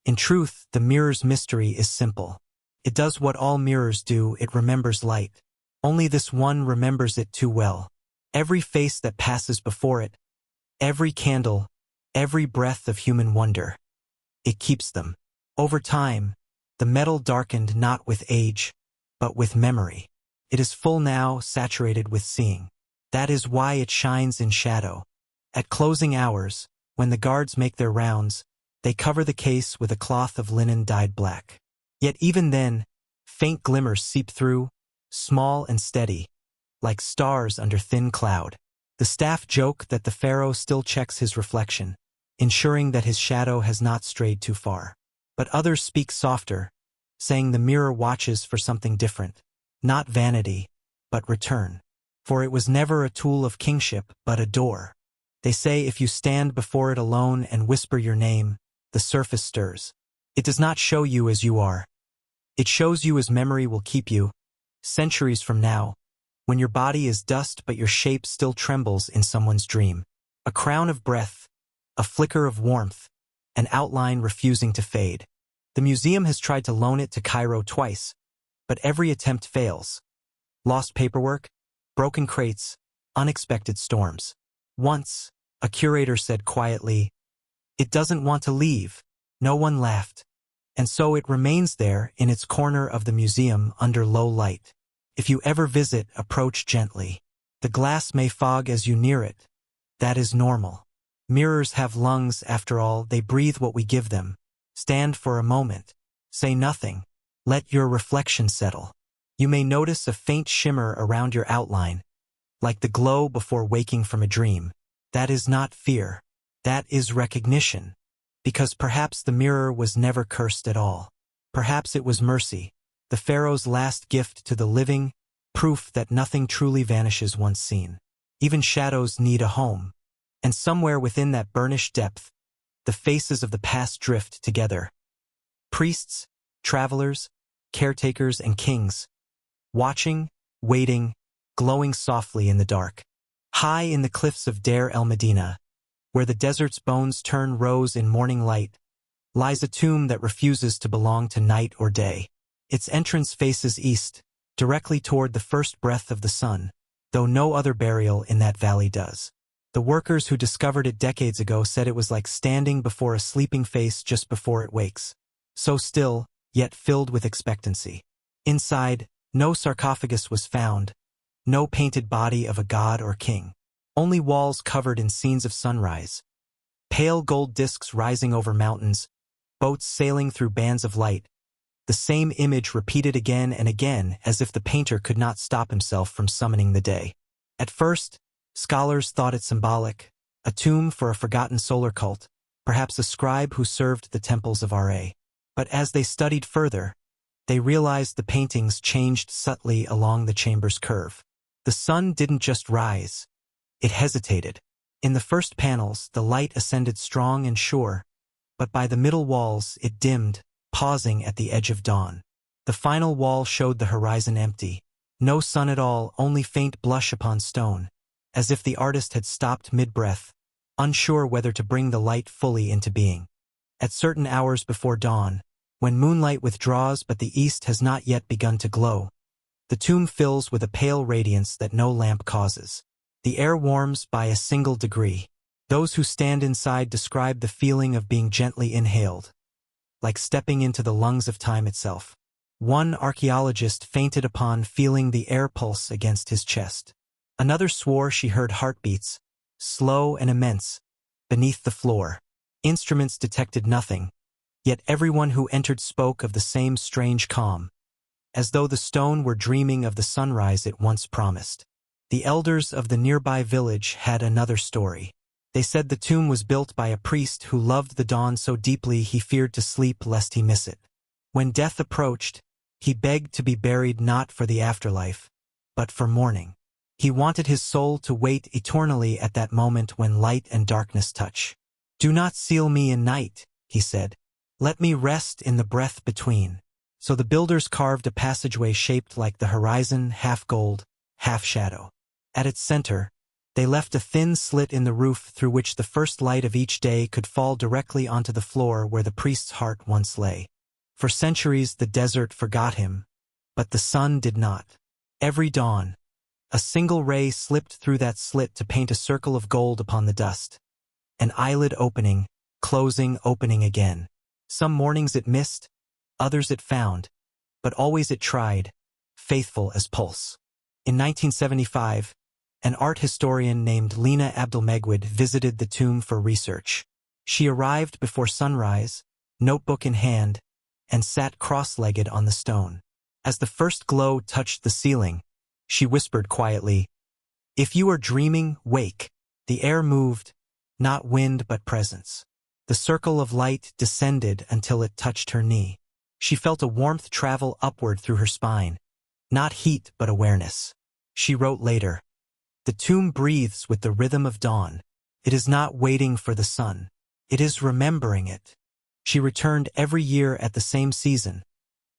In truth, the mirror's mystery is simple. It does what all mirrors do, it remembers light. Only this one remembers it too well. Every face that passes before it, every candle, every breath of human wonder. It keeps them. Over time, the metal darkened not with age, but with memory. It is full now, saturated with seeing. That is why it shines in shadow. At closing hours, when the guards make their rounds, they cover the case with a cloth of linen dyed black. Yet even then, faint glimmers seep through, small and steady, like stars under thin cloud. The staff joke that the pharaoh still checks his reflection, ensuring that his shadow has not strayed too far. But others speak softer, saying the mirror watches for something different, not vanity, but return. For it was never a tool of kingship, but a door. They say if you stand before it alone and whisper your name, the surface stirs. It does not show you as you are. It shows you as memory will keep you, centuries from now, when your body is dust but your shape still trembles in someone's dream. A crown of breath, a flicker of warmth, an outline refusing to fade. The museum has tried to loan it to Cairo twice, but every attempt fails. Lost paperwork, broken crates, unexpected storms. Once, a curator said quietly, "It doesn't want to leave." No one laughed. And so it remains there in its corner of the museum under low light. If you ever visit, approach gently. The glass may fog as you near it. That is normal. Mirrors have lungs, after all, they breathe what we give them. Stand for a moment. Say nothing. Let your reflection settle. You may notice a faint shimmer around your outline, like the glow before waking from a dream. That is not fear. That is recognition. Because perhaps the mirror was never cursed at all. Perhaps it was mercy, the pharaoh's last gift to the living, proof that nothing truly vanishes once seen. Even shadows need a home. And somewhere within that burnished depth, the faces of the past drift together. Priests, travelers, caretakers, and kings, watching, waiting, glowing softly in the dark. High in the cliffs of Deir el-Medina, where the desert's bones turn rose in morning light, lies a tomb that refuses to belong to night or day. Its entrance faces east, directly toward the first breath of the sun, though no other burial in that valley does. The workers who discovered it decades ago said it was like standing before a sleeping face just before it wakes. So still, yet filled with expectancy. Inside, no sarcophagus was found, no painted body of a god or king. Only walls covered in scenes of sunrise. Pale gold discs rising over mountains, boats sailing through bands of light. The same image repeated again and again as if the painter could not stop himself from summoning the day. At first, scholars thought it symbolic, a tomb for a forgotten solar cult, perhaps a scribe who served the temples of Ra. But as they studied further, they realized the paintings changed subtly along the chamber's curve. The sun didn't just rise. It hesitated. In the first panels, the light ascended strong and sure, but by the middle walls it dimmed, pausing at the edge of dawn. The final wall showed the horizon empty. No sun at all, only faint blush upon stone, as if the artist had stopped mid-breath, unsure whether to bring the light fully into being. At certain hours before dawn, when moonlight withdraws but the east has not yet begun to glow, the tomb fills with a pale radiance that no lamp causes. The air warms by a single degree. Those who stand inside describe the feeling of being gently inhaled, like stepping into the lungs of time itself. One archaeologist fainted upon feeling the air pulse against his chest. Another swore she heard heartbeats, slow and immense, beneath the floor. Instruments detected nothing, yet everyone who entered spoke of the same strange calm, as though the stone were dreaming of the sunrise it once promised. The elders of the nearby village had another story. They said the tomb was built by a priest who loved the dawn so deeply he feared to sleep lest he miss it. When death approached, he begged to be buried not for the afterlife, but for morning. He wanted his soul to wait eternally at that moment when light and darkness touch. "Do not seal me in night," he said. "Let me rest in the breath between." So the builders carved a passageway shaped like the horizon, half gold, half shadow. At its center, they left a thin slit in the roof through which the first light of each day could fall directly onto the floor where the priest's heart once lay. For centuries the desert forgot him, but the sun did not. Every dawn, a single ray slipped through that slit to paint a circle of gold upon the dust. An eyelid opening, closing, opening again. Some mornings it missed, others it found, but always it tried, faithful as pulse. In 1975, an art historian named Lena Abdelmegwid visited the tomb for research. She arrived before sunrise, notebook in hand, and sat cross-legged on the stone. As the first glow touched the ceiling, she whispered quietly, "If you are dreaming, wake." The air moved, not wind but presence. The circle of light descended until it touched her knee. She felt a warmth travel upward through her spine. Not heat but awareness. She wrote later, "The tomb breathes with the rhythm of dawn. It is not waiting for the sun. It is remembering it." She returned every year at the same season,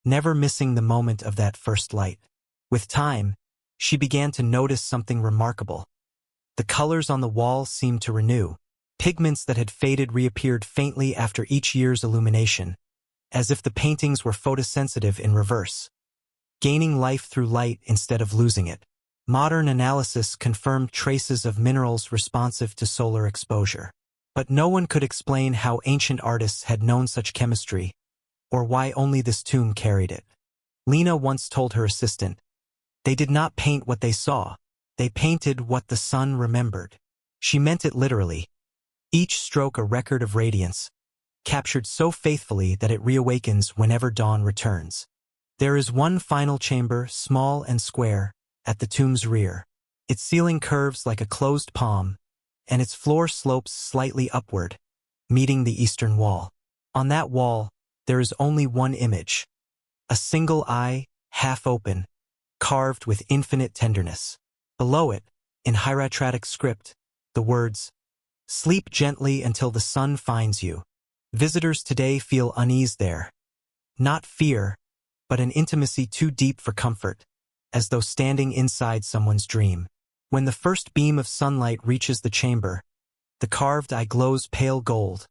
never missing the moment of that first light. With time, she began to notice something remarkable. The colors on the wall seemed to renew. Pigments that had faded reappeared faintly after each year's illumination, as if the paintings were photosensitive in reverse, gaining life through light instead of losing it. Modern analysis confirmed traces of minerals responsive to solar exposure. But no one could explain how ancient artists had known such chemistry, or why only this tomb carried it. Lena once told her assistant, "They did not paint what they saw, they painted what the sun remembered." She meant it literally. Each stroke a record of radiance, captured so faithfully that it reawakens whenever dawn returns. There is one final chamber, small and square, at the tomb's rear. Its ceiling curves like a closed palm, and its floor slopes slightly upward, meeting the eastern wall. On that wall, there is only one image, a single eye, half open, carved with infinite tenderness. Below it, in hieratic script, the words, "Sleep gently until the sun finds you." Visitors today feel unease there. Not fear, but an intimacy too deep for comfort, as though standing inside someone's dream. When the first beam of sunlight reaches the chamber, the carved eye glows pale gold,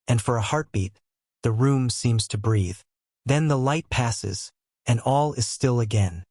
and for a heartbeat, the room seems to breathe. Then the light passes, and all is still again.